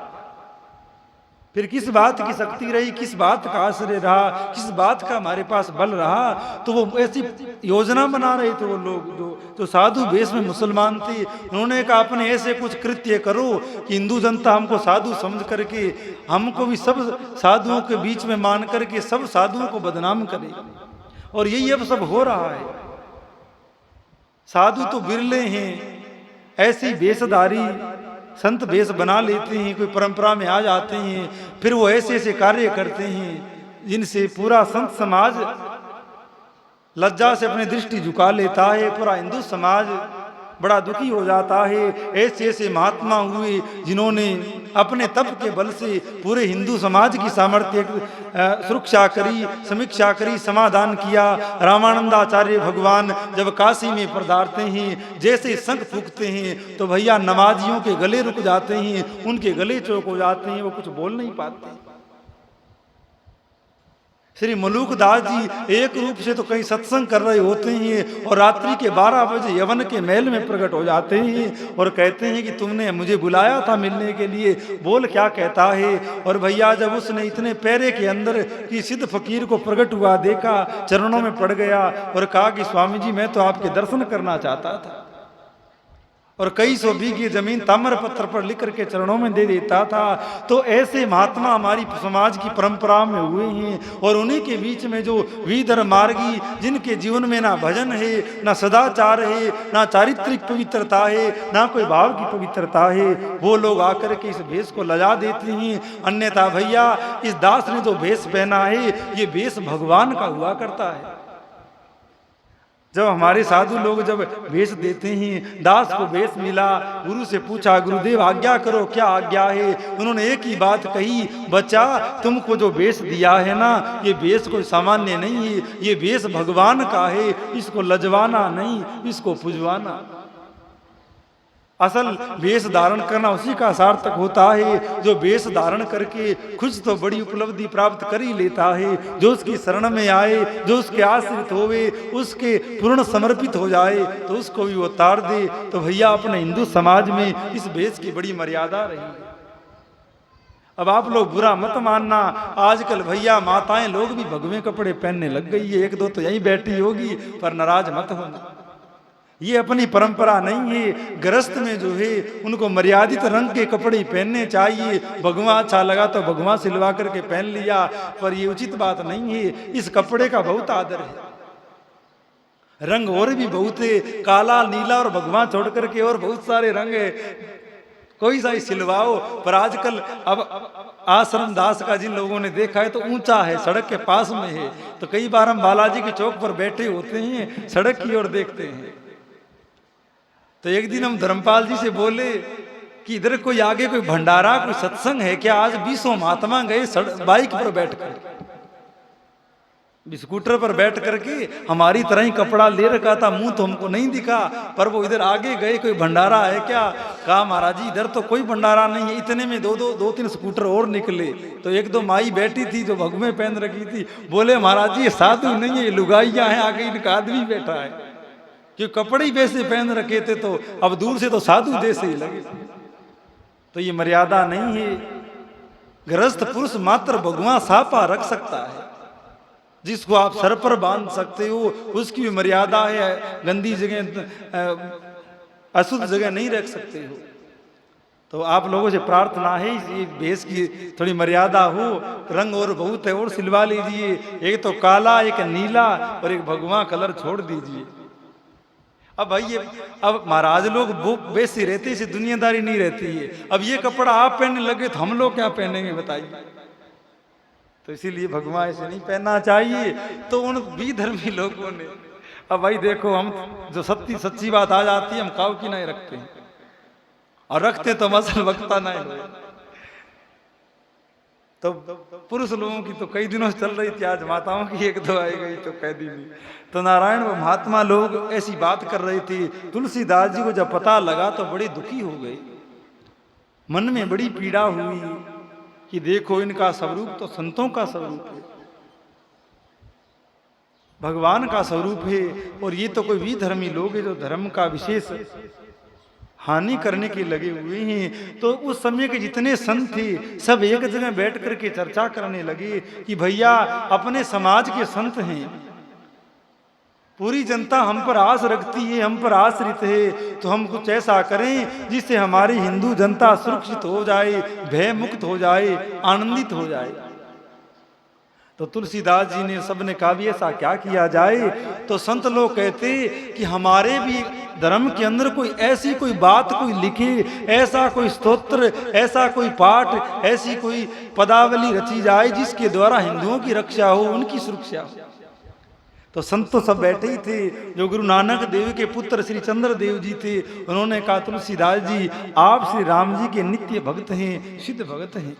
फिर किस बात की शक्ति रही, किस बात का आश्रय रहा, किस बात का हमारे पास बल रहा? तो वो ऐसी योजना बना रहे थे वो लोग जो साधु वेश में मुसलमान थे। उन्होंने कहा अपने ऐसे कुछ कृत्य करो कि हिंदू जनता हमको साधु समझ करके, हमको भी सब साधुओं के बीच में मान करके सब साधुओं को बदनाम करे। और यही अब सब हो रहा है। साधु तो बिरले हैं, ऐसी वेशधारी संत वेश बना लेते हैं, कोई परंपरा में आ जाते हैं, फिर वो ऐसे ऐसे कार्य करते हैं जिनसे पूरा संत समाज लज्जा से अपनी दृष्टि झुका लेता है, पूरा हिंदू समाज बड़ा दुखी हो जाता है। ऐसे ऐसे महात्मा हुए जिन्होंने अपने तप के बल से पूरे हिंदू समाज की सामर्थ्य सुरक्षा करी, समीक्षा करी, समाधान किया। रामानंदाचार्य भगवान जब काशी में पधारते हैं, जैसे शंख फूंकते हैं तो भैया नमाजियों के गले रुक जाते हैं, उनके गले चौक हो जाते हैं, वो कुछ बोल नहीं पाते। श्री मलूकदास जी एक रूप से तो कहीं सत्संग कर रहे होते हैं और रात्रि के 12 बजे यवन के महल में प्रकट हो जाते हैं और कहते हैं कि तुमने मुझे बुलाया था मिलने के लिए, बोल क्या कहता है। और भैया जब उसने इतने पैरे के अंदर कि सिद्ध फकीर को प्रकट हुआ देखा, चरणों में पड़ गया और कहा कि स्वामी जी मैं तो आपके दर्शन करना चाहता था, और कई सौ बीघे जमीन ताम्र पत्र पर लिख करके चरणों में दे देता था। तो ऐसे महात्मा हमारी समाज की परंपरा में हुए हैं और उन्हीं के बीच में जो विधर्म मार्गी, जिनके जीवन में ना भजन है, ना सदाचार है, ना चारित्रिक पवित्रता है, ना कोई भाव की पवित्रता है, वो लोग आकर के इस भेष को लजा देते हैं। अन्यथा भैया इस दास ने जो भेष पहना है ये भेष भगवान का हुआ करता है। जब हमारे साधु लोग जब भेष देते हैं, दास को भेष मिला, गुरु से पूछा गुरुदेव आज्ञा करो क्या आज्ञा है। उन्होंने एक ही बात कही, बच्चा तुमको जो भेष दिया है ना ये भेष कोई सामान्य नहीं है, ये भेष भगवान का है, इसको लजवाना नहीं, इसको पुजवाना। असल वेश धारण करना उसी का सार्थक होता है जो वेश धारण करके कुछ तो बड़ी उपलब्धि प्राप्त कर ही लेता है। जो उसकी शरण में आए, जो उसके आश्रित होवे, उसके पूर्ण समर्पित हो जाए तो उसको भी वो तार दे। तो भैया अपने हिंदू समाज में इस वेश की बड़ी मर्यादा रही है। अब आप लोग बुरा मत मानना, आजकल भैया माताएं लोग भी भगवे कपड़े पहनने लग गई है, एक दो तो यहीं बैठी होगी, पर नाराज मत होना, ये अपनी परंपरा नहीं है। गृहस्थ में जो है उनको मर्यादित रंग के कपड़े पहनने चाहिए। भगवा अच्छा लगा तो भगवा सिलवा करके पहन लिया, पर ये उचित बात नहीं है। इस कपड़े का बहुत आदर है। रंग और भी बहुत है, काला, नीला और भगवा छोड़ करके और बहुत सारे रंग है, कोई सा ही सिलवाओ। पर आजकल अब आश्रम दास का जिन लोगों ने देखा है तो ऊंचा है, सड़क के पास में है, तो कई बार हम बालाजी के चौक पर बैठे होते हैं, सड़क की ओर देखते हैं। तो एक दिन हम धर्मपाल जी से बोले कि इधर कोई आगे कोई भंडारा, कोई सत्संग है क्या? आज 20 महात्मा गए बाइक पर बैठकर, स्कूटर पर बैठ करके, हमारी तरह ही कपड़ा ले रखा था, मुंह तो हमको नहीं दिखा, पर वो इधर आगे गए, कोई भंडारा है क्या? कहा महाराज जी इधर तो कोई भंडारा नहीं है। इतने में दो तीन स्कूटर और निकले, तो एक दो माई बैठी थी जो भगवे पहन रखी थी, बोले महाराज जी ये साधु नहीं है, ये लुगाइया है, आगे इनका आदमी बैठा है, कि कपड़े ही वैसे पहन रखे थे तो अब दूर से तो साधु जैसे ही लगे। तो ये मर्यादा नहीं है। गृहस्थ पुरुष मात्र भगवान सापा रख सकता है, जिसको आप सर पर बांध सकते हो, उसकी भी मर्यादा है। गंदी जगह, अशुद्ध जगह नहीं रख सकते हो। तो आप लोगों से प्रार्थना है ये भेष की थोड़ी मर्यादा हो। रंग और बहुत है और सिलवा लीजिए, एक तो काला, एक नीला और एक भगवा कलर छोड़ दीजिए। अब भाई ये अब महाराज लोग वैसे रहते, इसे दुनियादारी नहीं रहती है। अब ये कपड़ा आप पहनने लगे तो हम लोग क्या पहनेंगे बताइए? तो इसीलिए भगवान ऐसे नहीं पहनना चाहिए। तो उन विधर्मी लोगों ने, अब भाई देखो हम जो सच्ची बात आ जाती है, हम काव की नहीं रखते हैं, और रखते तो मसल वक्ता नहीं। तो पुरुष लोगों की तो कई दिनों से चल रही थी, आज माताओं की एक दो आई गई तो कह दी नहीं। तो नारायण व महात्मा लोग ऐसी बात कर रहे थे। तुलसीदास जी को जब पता लगा तो बड़े दुखी हो गए, मन में बड़ी पीड़ा हुई कि देखो इनका स्वरूप तो संतों का स्वरूप है, भगवान का स्वरूप है, और ये तो कोई विधर्मी लोग हैं जो धर्म का विशेष हानि करने के लगे हुए हैं। तो उस समय के जितने संत थे सब एक जगह बैठ करके चर्चा करने लगे कि भैया अपने समाज के संत हैं, पूरी जनता हम पर आस रखती है, हम पर आश्रित है, तो हम कुछ ऐसा करें जिससे हमारी हिंदू जनता सुरक्षित हो जाए, भय मुक्त हो जाए, आनंदित हो जाए। तो तुलसीदास जी ने सबने कहा भी ऐसा क्या किया जाए। तो संत लोग कहते कि हमारे भी धर्म के अंदर कोई ऐसी कोई बात कोई लिखे, ऐसा कोई स्तोत्र, ऐसा कोई पाठ, ऐसी कोई पदावली रची जाए जिसके द्वारा हिंदुओं की रक्षा हो, उनकी सुरक्षा हो। तो संत तो सब बैठे ही थे। जो गुरु नानक देव के पुत्र श्री चंद्र देव जी थे, उन्होंने कहा तुलसीदास जी आप श्री राम जी के नित्य भक्त हैं, सिद्ध भक्त हैं,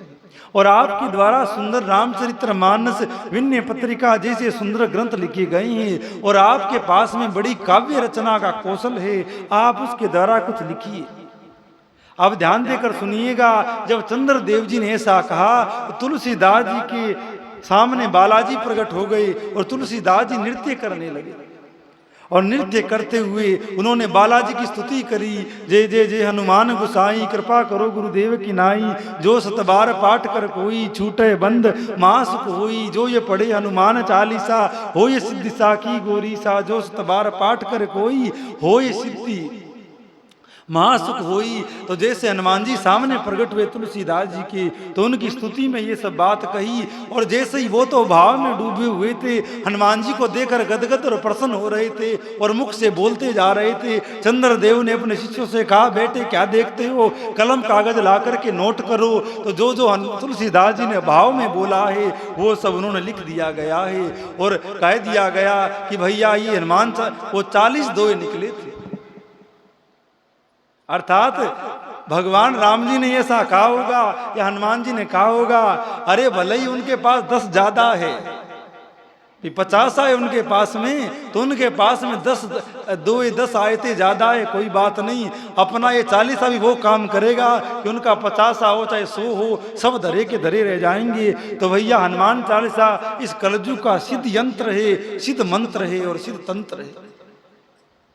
और आपके द्वारा सुंदर रामचरित्र मानस विनय पत्रिका जैसे सुंदर ग्रंथ लिखे गए हैं, और आपके पास में बड़ी काव्य रचना का कौशल है, आप उसके द्वारा कुछ लिखिए। अब ध्यान देकर सुनिएगा, जब चंद्र देव जी ने ऐसा कहा तो तुलसीदास जी के सामने बालाजी प्रकट हो गए और तुलसीदास जी नृत्य करने लगे। और नृत्य करते हुए उन्होंने बालाजी की स्तुति करी। जय जय जय हनुमान गोसाई, कृपा करो गुरुदेव की नाई, जो सतबार पाठ कर कोई, छूटे बंद मासुक होई, जो ये पढ़े हनुमान चालीसा, हो ये सिद्धि साखी गोरी सा, जो सतबार पाठ कर कोई, हो ये सिद्धि महासुख होई। तो जैसे हनुमान जी सामने प्रकट हुए तुलसीदास जी के, तो उनकी स्तुति में ये सब बात कही, और जैसे ही वो तो भाव में डूबे हुए थे, हनुमान जी को देखकर गदगद और प्रसन्न हो रहे थे और मुख से बोलते जा रहे थे। चंद्रदेव ने अपने शिष्यों से कहा, बेटे क्या देखते हो, कलम कागज ला करके नोट करो। तो जो जो तुलसीदास जी ने भाव में बोला है वो सब उन्होंने लिख दिया गया है, और कह दिया गया कि भैया ये हनुमान वो 40 दोहे निकले थे। अर्थात भगवान राम जी ने ऐसा कहा होगा या हनुमान जी ने कहा होगा, अरे भले ही उनके पास 10 ज्यादा है, 50 आए उनके पास में, तो उनके पास में 10 आयते ज्यादा है, कोई बात नहीं, अपना ये 40 भी वो काम करेगा कि उनका 50 हो चाहे 100 हो, सब धरे के धरे रह जाएंगे। तो भैया हनुमान 40 इस कलयुग का सिद्ध यंत्र है, सिद्ध मंत्र है और सिद्ध तंत्र है।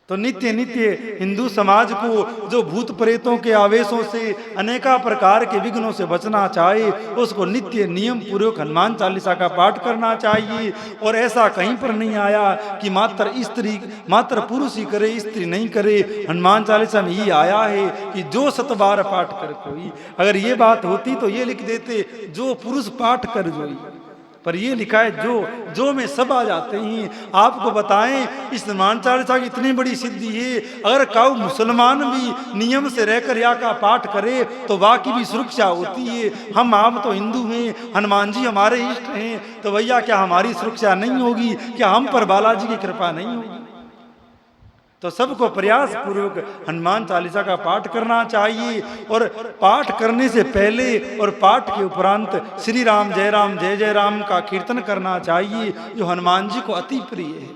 तो नित्य नित्य हिंदू समाज को जो भूत प्रेतों के आवेशों से अनेका प्रकार के विघ्नों से बचना चाहे, उसको नित्य नियम पूर्वक हनुमान चालीसा का पाठ करना चाहिए। और ऐसा कहीं पर नहीं आया कि मात्र पुरुष ही करे, स्त्री नहीं करे। हनुमान चालीसा में ये आया है कि जो 7 बार पाठ कर कोई। अगर ये बात होती तो ये लिख देते जो पुरुष पाठ कर जोई, पर ये लिखा है जो में सब आ जाते हैं। आपको बताएं इस हनुमान चालीसा की इतनी बड़ी सिद्धि है, अगर काऊ मुसलमान भी नियम से रहकर या का पाठ करे तो बाकी भी सुरक्षा होती है। हम आप तो हिंदू हैं, हनुमान जी हमारे इष्ट हैं, तो भैया क्या हमारी सुरक्षा नहीं होगी? क्या हम पर बालाजी की कृपा नहीं होगी? तो सबको प्रयास पूर्वक हनुमान चालीसा का पाठ करना चाहिए, और पाठ करने से पहले और पाठ के उपरांत श्री राम जय जय राम का कीर्तन करना चाहिए, जो हनुमान जी को अति प्रिय है,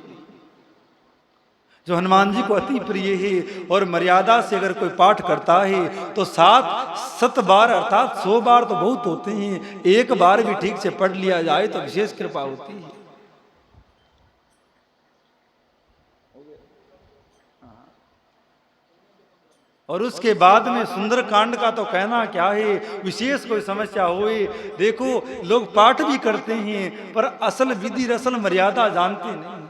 जो हनुमान जी को अति प्रिय है। और मर्यादा से अगर कोई पाठ करता है तो 7 बार अर्थात 100 बार तो बहुत होते हैं, 1 बार भी ठीक से पढ़ लिया जाए तो विशेष कृपा होती है। और उसके बाद में सुंदरकांड का तो कहना क्या है, विशेष कोई समस्या होए। देखो लोग पाठ भी करते हैं पर असल विधि रसल मर्यादा जानते नहीं,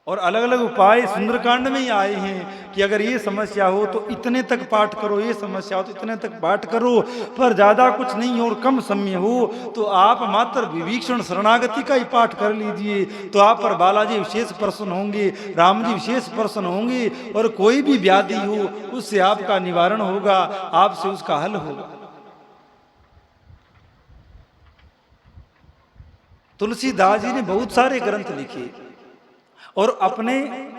और अलग अलग उपाय सुंदरकांड में ही आए हैं कि अगर ये समस्या हो तो इतने तक पाठ करो, ये समस्या हो तो इतने तक पाठ करो, पर ज्यादा कुछ नहीं और कम समय हो तो आप मात्र विभीषण शरणागति का ही पाठ कर लीजिए, तो आप पर बालाजी विशेष प्रसन्न होंगे, राम जी विशेष प्रसन्न होंगे, और कोई भी व्याधि हो उससे आपका निवारण होगा, आपसे उसका हल होगा। तुलसीदास जी ने बहुत सारे ग्रंथ लिखे, और अपने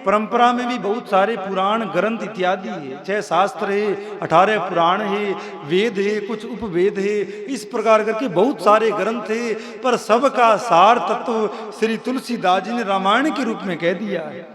परंपरा में भी बहुत सारे पुराण ग्रंथ इत्यादि है, चाहे शास्त्र है, 18 पुराण है, वेद है, कुछ उपवेद है, इस प्रकार करके बहुत सारे ग्रंथ है। पर सबका सार तत्व श्री तुलसीदास जी ने रामायण के रूप में कह दिया है।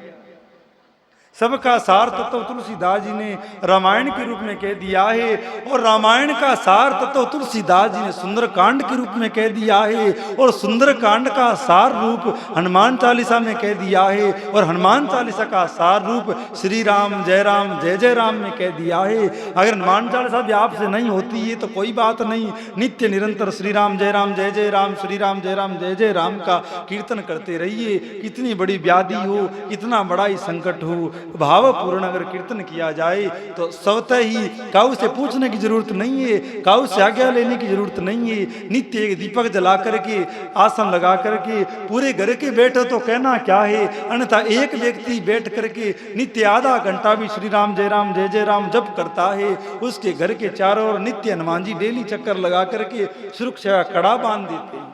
सबका सार तत्व तुलसीदास जी ने रामायण के रूप में कह दिया है, और रामायण का सार तत्व तुलसीदास जी ने सुंदरकांड के रूप में कह दिया है, और सुंदरकांड का सार रूप हनुमान चालीसा में कह दिया है, और हनुमान चालीसा का सार रूप श्री राम जय जय राम में कह दिया है। अगर हनुमान चालीसा भी आपसे नहीं होती है तो कोई बात नहीं, नित्य निरंतर श्री राम जय जय राम, श्री राम जय जय राम का कीर्तन करते रहिए। कितनी बड़ी व्याधि हो, कितना बड़ा ही संकट हो, भावपूर्ण अगर कीर्तन किया जाए तो स्वतः ही काऊ से पूछने की जरूरत नहीं है, काऊ से आज्ञा लेने की जरूरत नहीं है। नित्य एक दीपक जला करके, आसन लगा करके पूरे घर के बैठो तो कहना क्या है, अन्यथा एक व्यक्ति बैठ करके नित्य आधा घंटा भी श्री राम जय राम जय जय राम जप करता है, उसके घर के चारों ओर नित्य हनुमान जी डेली चक्कर लगा करके सुरक्षा कड़ा बांध देते हैं।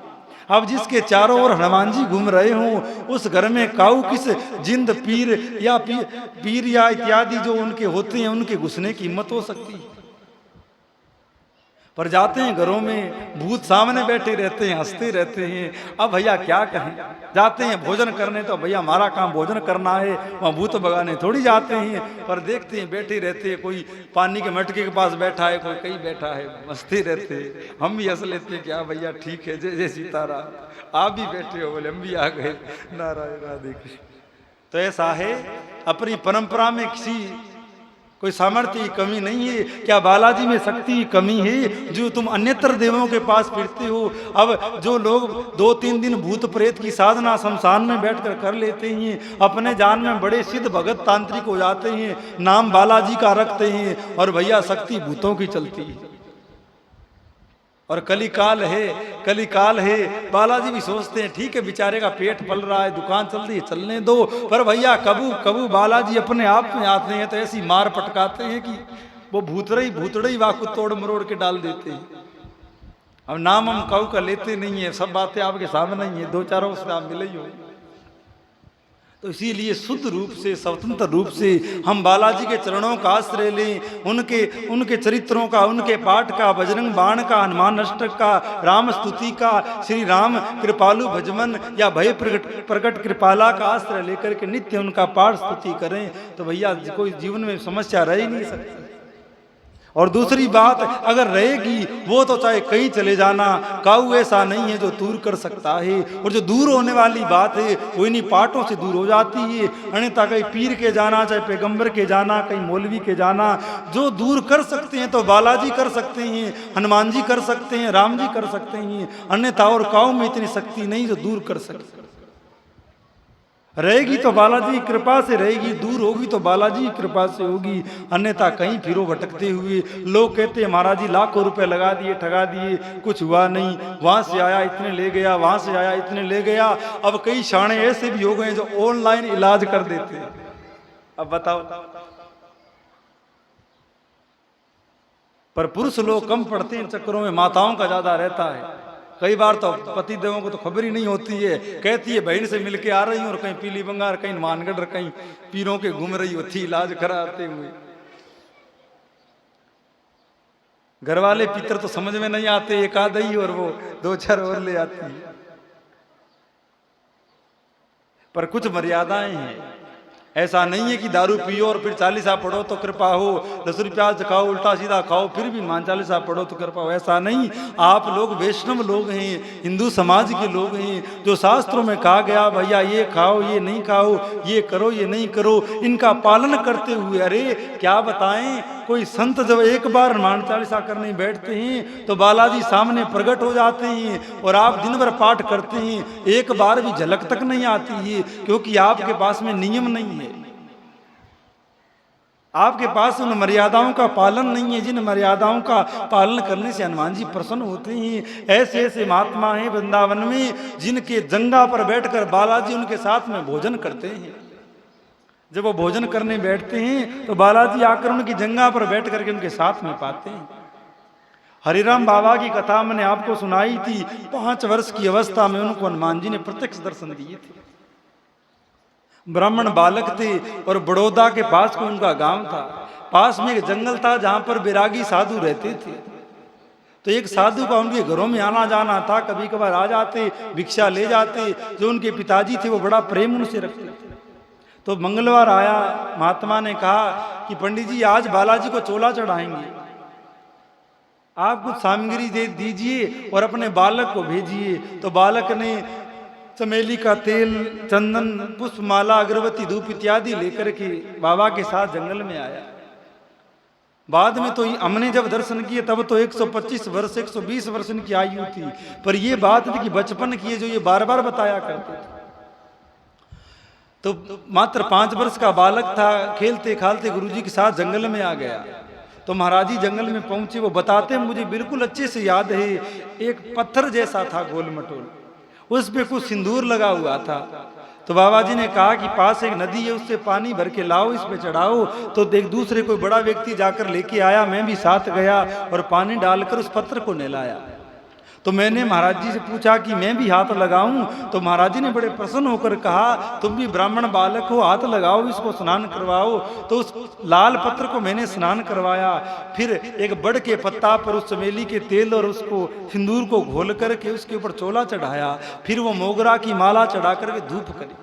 अब जिसके चारों ओर हनुमान जी घूम रहे हों, उस घर में काऊ किस जिंद पीर या इत्यादि जो उनके होते हैं उनके घुसने की हिम्मत हो सकती है। पर जाते हैं घरों में, भूत सामने बैठे रहते हैं, हंसते रहते हैं। अब भैया क्या कहें, जाते हैं भोजन करने तो भैया हमारा काम भोजन करना है, वहाँ भूत भगाने थोड़ी जाते हैं। पर देखते हैं बैठे रहते हैं, कोई पानी के मटके के पास बैठा है, कोई कहीं बैठा है, हंसते रहते हैं। हम भी हंस लेते हैं, क्या भैया ठीक है, जय जय सीताराम, आप भी बैठे हो, बोले हम भी आ गए, नारायण राधे कृष्ण। तो ऐसा है, अपनी परंपरा में किसी कोई सामर्थ्य की कमी नहीं है। क्या बालाजी में शक्ति की कमी है जो तुम अन्यत्र देवों के पास फिरते हो? अब जो लोग 2-3 दिन भूत प्रेत की साधना शमशान में बैठकर कर लेते हैं, अपने जान में बड़े सिद्ध भगत तांत्रिक हो जाते हैं, नाम बालाजी का रखते हैं, और भैया शक्ति भूतों की चलती है। और कलिकाल है, बालाजी भी सोचते हैं ठीक है बेचारे का पेट पल रहा है, दुकान चल रही है, चलने दो। पर भैया कबू बालाजी अपने आप में आते हैं तो ऐसी मार पटकाते हैं कि वो भूतड़ई वाकु तोड़ मरोड़ के डाल देते हैं। अब नाम हम काऊ का लेते नहीं है, सब बातें आपके सामने ही है, 2-4 से आप मिले ही हो। तो इसीलिए शुद्ध रूप से, स्वतंत्र रूप से हम बालाजी के चरणों का आश्रय लें, उनके चरित्रों का, उनके पाठ का, बजरंग बाण का, हनुमान अष्टक का, राम स्तुति का, श्री राम कृपालु भजमन या भय प्रकट कृपाला का आश्रय लेकर के नित्य उनका पाठ स्तुति करें, तो भैया कोई जीवन में समस्या रह ही नहीं सकती। और दूसरी बात अगर रहेगी वो तो चाहे कहीं चले जाना, काऊ ऐसा नहीं है जो दूर कर सकता है। और जो दूर होने वाली बात है वो इन्हीं पाठों से दूर हो जाती है। अन्यथा कहीं पीर के जाना, चाहे पैगंबर के जाना, कहीं मौलवी के जाना, जो दूर कर सकते हैं तो बालाजी कर सकते हैं, हनुमान जी कर सकते हैं, राम जी कर सकते हैं। अन्यथा और काऊ में इतनी शक्ति नहीं जो दूर कर सकते। रहेगी तो बालाजी की कृपा से रहेगी, दूर होगी तो बालाजी की कृपा से होगी। अन्यथा कहीं फिरो भटकते हुए। लोग कहते हैं महाराज जी लाखों रुपए लगा दिए, ठगा दिए, कुछ हुआ नहीं, वहां से आया इतने ले गया, वहां से आया इतने ले गया। अब कई शाणे ऐसे भी हो गए जो ऑनलाइन इलाज कर देते हैं। अब बताओ, पर पुरुष लोग कम पड़ते हैं चक्करों में, माताओं का ज्यादा रहता है। कई बार तो पति देवों को तो खबर ही नहीं होती है, कहती है बहन से मिलके आ रही हूँ और कहीं पीली बंगार, कहीं मानगढ़, कहीं पीरों के घूम रही होती इलाज कराते हुए। घर वाले पितर तो समझ में नहीं आते, एक आध ही और वो 2-4 और ले आती है। पर कुछ मर्यादाएं हैं। ऐसा नहीं है कि दारू पियो और फिर 40 पढ़ो तो कृपा हो, 10 रुपया खाओ उल्टा सीधा खाओ फिर भी मान 40 पढ़ो तो कृपा हो, ऐसा नहीं। आप लोग वैष्णव लोग हैं, हिंदू समाज के लोग हैं। जो शास्त्रों में कहा गया भैया ये खाओ ये नहीं खाओ, ये करो ये नहीं करो, इनका पालन करते हुए, अरे क्या बताएं, कोई संत जब एक बार हनुमान चालीसा करने बैठते हैं तो बालाजी सामने प्रकट हो जाते हैं। और आप दिन भर पाठ करते हैं, एक बार भी झलक तक नहीं आती है, क्योंकि आपके पास में नियम नहीं है, आपके पास उन मर्यादाओं का पालन नहीं है जिन मर्यादाओं का पालन करने से हनुमान जी प्रसन्न होते हैं। ऐसे ऐसे महात्मा हैं वृंदावन में जिनके जंगा पर बैठकर बालाजी उनके साथ में भोजन करते हैं। जब वो भोजन करने बैठते हैं तो बालाजी आकर उनकी जंगा पर बैठ करके उनके साथ में पाते हैं। हरिराम बाबा की कथा मैंने आपको सुनाई थी। 5 वर्ष की अवस्था में उनको हनुमान जी ने प्रत्यक्ष दर्शन दिए थे। ब्राह्मण बालक थे और बड़ौदा के पास को उनका गांव था। पास में एक जंगल था जहां पर बैरागी साधु रहते थे। तो एक साधु का उनके घरों में आना जाना था, कभी कभार आ जाते, भिक्षा ले जाते। जो उनके पिताजी थे वो बड़ा प्रेम उनसे रखते थे। तो मंगलवार आया, महात्मा ने कहा कि पंडित जी आज बालाजी को चोला चढ़ाएंगे, आप कुछ सामग्री दे दीजिए और अपने बालक को भेजिए। तो बालक ने चमेली का तेल, चंदन, पुष्पमाला, अगरबत्ती, धूप इत्यादि लेकर के बाबा के साथ जंगल में आया। बाद में तो हमने जब दर्शन किए तब तो 125 वर्ष 120 वर्ष की आयु थी। पर ये बात थी कि बचपन की जो ये बार बार बताया करते थे। तो मात्र 5 वर्ष का बालक था, खेलते खालते गुरुजी के साथ जंगल में आ गया। तो महाराज जी जंगल में पहुंचे, वो बताते मुझे बिल्कुल अच्छे से याद है, एक पत्थर जैसा था गोल मटोल, उस पे कुछ सिंदूर लगा हुआ था। तो बाबा जी ने कहा कि पास एक नदी है, उससे पानी भर के लाओ, इस पे चढ़ाओ। तो एक दूसरे कोई बड़ा व्यक्ति जाकर लेके आया, मैं भी साथ गया और पानी डालकर उस पत्थर को नहलाया। तो मैंने महाराज जी से पूछा कि मैं भी हाथ लगाऊं। तो महाराज जी ने बड़े प्रसन्न होकर कहा, तुम भी ब्राह्मण बालक हो, हाथ लगाओ, इसको स्नान करवाओ। तो उस लाल पत्र को मैंने स्नान करवाया। फिर एक बड़ के पत्ता पर उस चमेली के तेल और उसको सिंदूर को घोल करके उसके ऊपर चोला चढ़ाया। फिर वो मोगरा की माला चढ़ा करके धूप करी।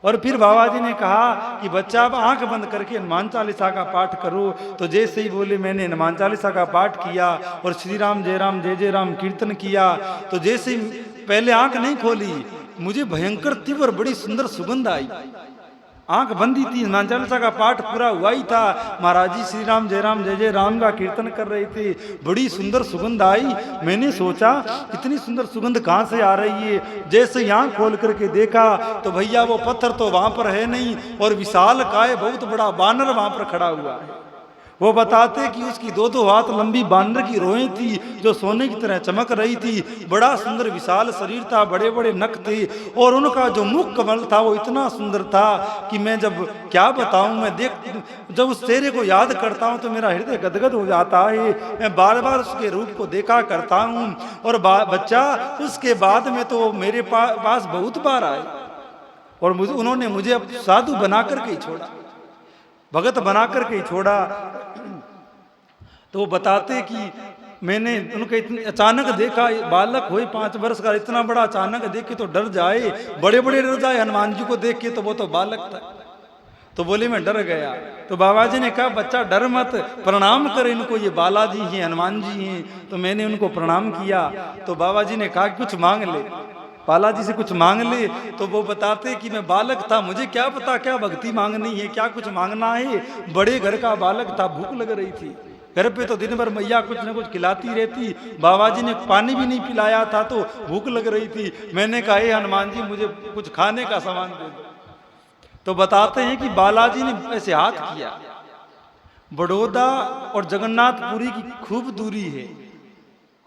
और फिर बाबा जी ने कहा कि बच्चा अब आंख बंद करके हनुमान चालीसा का पाठ करो। तो जैसे ही बोले मैंने हनुमान चालीसा का पाठ किया और श्री राम जय जय राम कीर्तन किया। तो जैसे ही पहले आंख नहीं खोली, मुझे भयंकर तीव्र बड़ी सुंदर सुगंध आई। आंख बंदी थी, हनुमान चालीसा का पाठ पूरा हुआ ही था, महाराज जी श्री राम जय राम का कीर्तन कर रहे थे, बड़ी सुंदर सुगंध आई। मैंने सोचा इतनी सुंदर सुगंध कहाँ से आ रही है। जैसे आंख खोल करके देखा तो भैया वो पत्थर तो वहां पर है नहीं, और विशाल काय बहुत बड़ा बानर वहां पर खड़ा हुआ है। वो बताते कि उसकी 2-2 हाथ लंबी बानर की रोएं थी जो सोने की तरह चमक रही थी। बड़ा सुंदर विशाल शरीर था, बड़े बड़े नख थे, और उनका जो मुख कमल था वो इतना सुंदर था कि मैं जब क्या बताऊं, मैं जब उस चेहरे को याद करता हूं तो मेरा हृदय गदगद हो जाता है। मैं बार बार उसके रूप को देखा करता हूं। और बच्चा उसके बाद में तो मेरे पास बहुत बार आए, और उन्होंने मुझे अब साधु बना करके ही छोड़ा, भगत बना करके ही छोड़ा। तो वो बताते कि मैंने उनके इतने अचानक देखा, बालक हुए 5 वर्ष का, इतना बड़ा अचानक देखे तो डर जाए, बड़े बड़े डर जाए। हनुमान जी को देख के तो वो तो बालक था। तो बोले मैं डर गया। तो बाबा जी ने कहा बच्चा डर मत, प्रणाम कर इनको, ये बालाजी हैं, हनुमान जी हैं। तो मैंने उनको प्रणाम किया। तो बाबा जी ने कहा कुछ मांग ले, बालाजी से कुछ मांग ले। तो वो बताते कि मैं बालक था, मुझे क्या पता क्या भक्ति मांगनी है, क्या कुछ मांगना है। बड़े घर का बालक था, भूख लग रही थी, घर पे तो दिन भर मैया कुछ न कुछ खिलाती रहती। बाबा जी ने पानी भी नहीं पिलाया था तो भूख लग रही थी। मैंने कहा हे हनुमान जी मुझे कुछ खाने का सामान दे दो। तो बताते हैं कि बालाजी ने ऐसे हाथ किया। बड़ौदा और जगन्नाथपुरी की खूब दूरी है,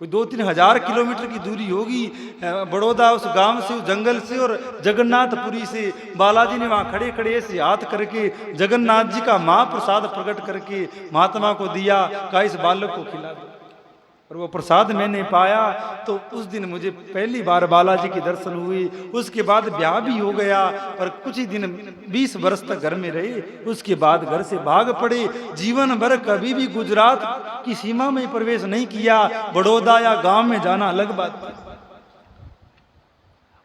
कोई 2-3 हजार किलोमीटर की दूरी होगी। बड़ौदा उस गांव से, उस जंगल से, और जगन्नाथपुरी से। बालाजी ने वहां खड़े खड़े ऐसे हाथ करके जगन्नाथ जी का महाप्रसाद प्रकट करके महात्मा को दिया, कहा इस बालक को खिला दो। और वो प्रसाद मैंने पाया। तो उस दिन मुझे पहली बार बालाजी के दर्शन हुए। उसके बाद ब्याह भी हो गया, पर कुछ ही दिन 20 वर्ष तक घर में रहे। उसके बाद घर से भाग पड़े। जीवन भर कभी भी गुजरात की सीमा में प्रवेश नहीं किया। बड़ौदा या गांव में जाना अलग बात थी।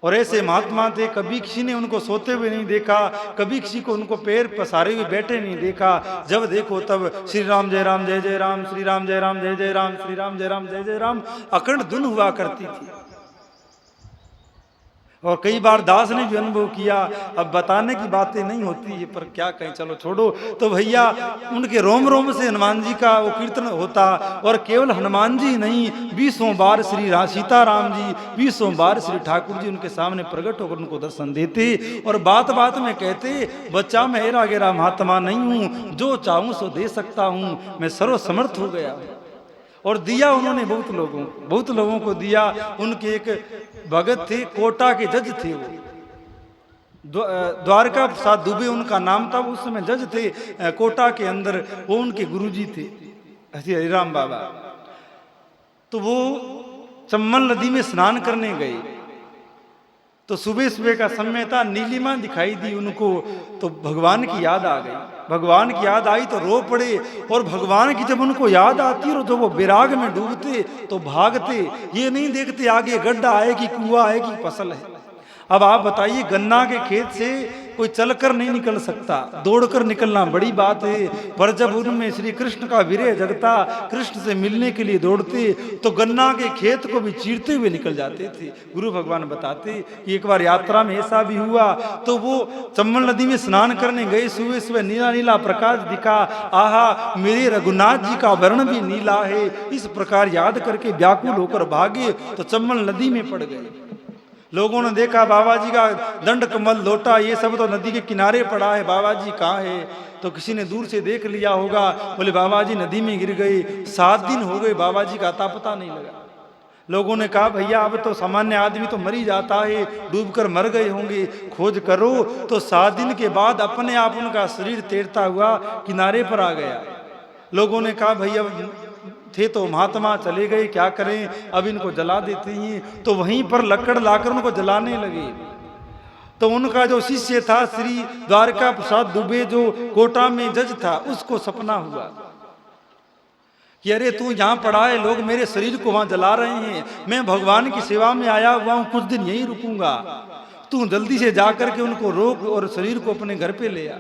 और ऐसे महात्मा थे, कभी किसी ने उनको सोते हुए नहीं देखा, कभी किसी को उनको पैर पसारे हुए बैठे नहीं देखा। जब देखो तब श्री राम जय राम, श्री राम जय राम जय राम, श्री राम जय राम अखंड धुन हुआ करती थी। और कई बार दास ने भी अनुभव किया। अब बताने की बातें नहीं होती है, पर क्या कहें, चलो छोड़ो। तो भैया उनके रोम रोम से हनुमान जी का वो कीर्तन होता। और केवल हनुमान जी नहीं, 20 बार श्री सीताराम जी, 20 बार श्री ठाकुर जी उनके सामने प्रकट होकर उनको दर्शन देते। और बात बात में कहते बच्चा मैं हेरा गेरा महात्मा नहीं हूँ, जो चाहूँ सो दे सकता हूँ, मैं सर्वसमर्थ हो गया। और दिया उन्होंने बहुत लोगों को दिया। उनके एक भगत थे, कोटा के जज थे, वो द्वारका प्रसाद दुबे उनका नाम था। वो उस समय जज थे कोटा के अंदर। वो उनके गुरुजी थे हरिराम बाबा। तो वो चम्बल नदी में स्नान करने गए। तो सुबह सुबह का समय था, नीलिमा दिखाई दी उनको। तो भगवान की याद आ गई। भगवान की याद आई तो रो पड़े। और भगवान की जब उनको याद आती और जब वो विराग में डूबते तो भागते, ये नहीं देखते आगे गड्ढा है कि कुआं है कि फसल है। अब आप बताइए, गन्ना के खेत से कोई चलकर नहीं निकल सकता, दौड़कर निकलना बड़ी बात है। पर जब उनमें श्री कृष्ण का विरह जगता, कृष्ण से मिलने के लिए दौड़ते, तो गन्ना के खेत को भी चीरते हुए निकल जाते थे। गुरु भगवान बताते कि एक बार यात्रा में ऐसा भी हुआ। तो वो चम्बल नदी में स्नान करने गए, सुबह सुबह नीला नीला प्रकाश दिखा। आहा, मेरे रघुनाथ जी का वर्ण भी नीला है। इस प्रकार याद करके व्याकुल होकर भागे तो चम्बल नदी में पड़ गए। लोगों ने देखा बाबा जी का दंड कमल लोटा ये सब तो नदी के किनारे पड़ा है, बाबा जी कहाँ है? तो किसी ने दूर से देख लिया होगा, बोले बाबा जी नदी में गिर गए, 7 दिन हो गए बाबा जी का अता पता नहीं लगा। लोगों ने कहा भैया अब तो सामान्य आदमी तो मर ही जाता है, डूबकर मर गए होंगे, खोज करो। तो 7 दिन के बाद अपने आप उनका शरीर तैरता हुआ किनारे पर आ गया। लोगों ने कहा भैया थे तो महात्मा चले गए, क्या करें, अब इनको जला देते हैं। तो वहीं पर लकड़ लाकर उनको जलाने लगे। तो उनका जो शिष्य था श्री द्वारका प्रसाद दुबे, जो कोटा में जज था, उसको सपना हुआ कि अरे तू यहाँ पड़ा है, लोग मेरे शरीर को वहां जला रहे हैं, मैं भगवान की सेवा में आया हुआ हूं, कुछ दिन यहीं रुकूंगा, तू जल्दी से जाकर के उनको रोक और शरीर को अपने घर पे ले आ।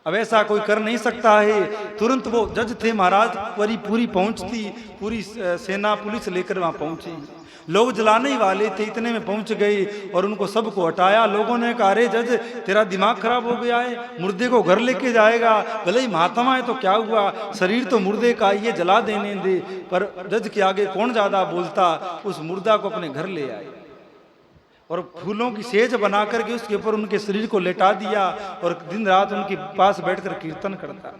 अब ऐसा कोई कर नहीं सकता है। तुरंत वो जज थे महाराज, पूरी पहुंचती, पूरी सेना पुलिस लेकर वहां पहुंची। लोग जलाने ही वाले थे, इतने में पहुंच गए और उनको सबको हटाया। लोगों ने कहा अरे जज तेरा दिमाग खराब हो गया है, मुर्दे को घर लेके जाएगा, भले ही महात्मा है तो क्या हुआ, शरीर तो मुर्दे का ये जला देने दे। पर जज के आगे कौन ज्यादा बोलता, उस मुर्दा को अपने घर ले आए और फूलों की सेज बना करके उसके ऊपर उनके शरीर को लेटा दिया और दिन रात उनके पास बैठकर कीर्तन करता।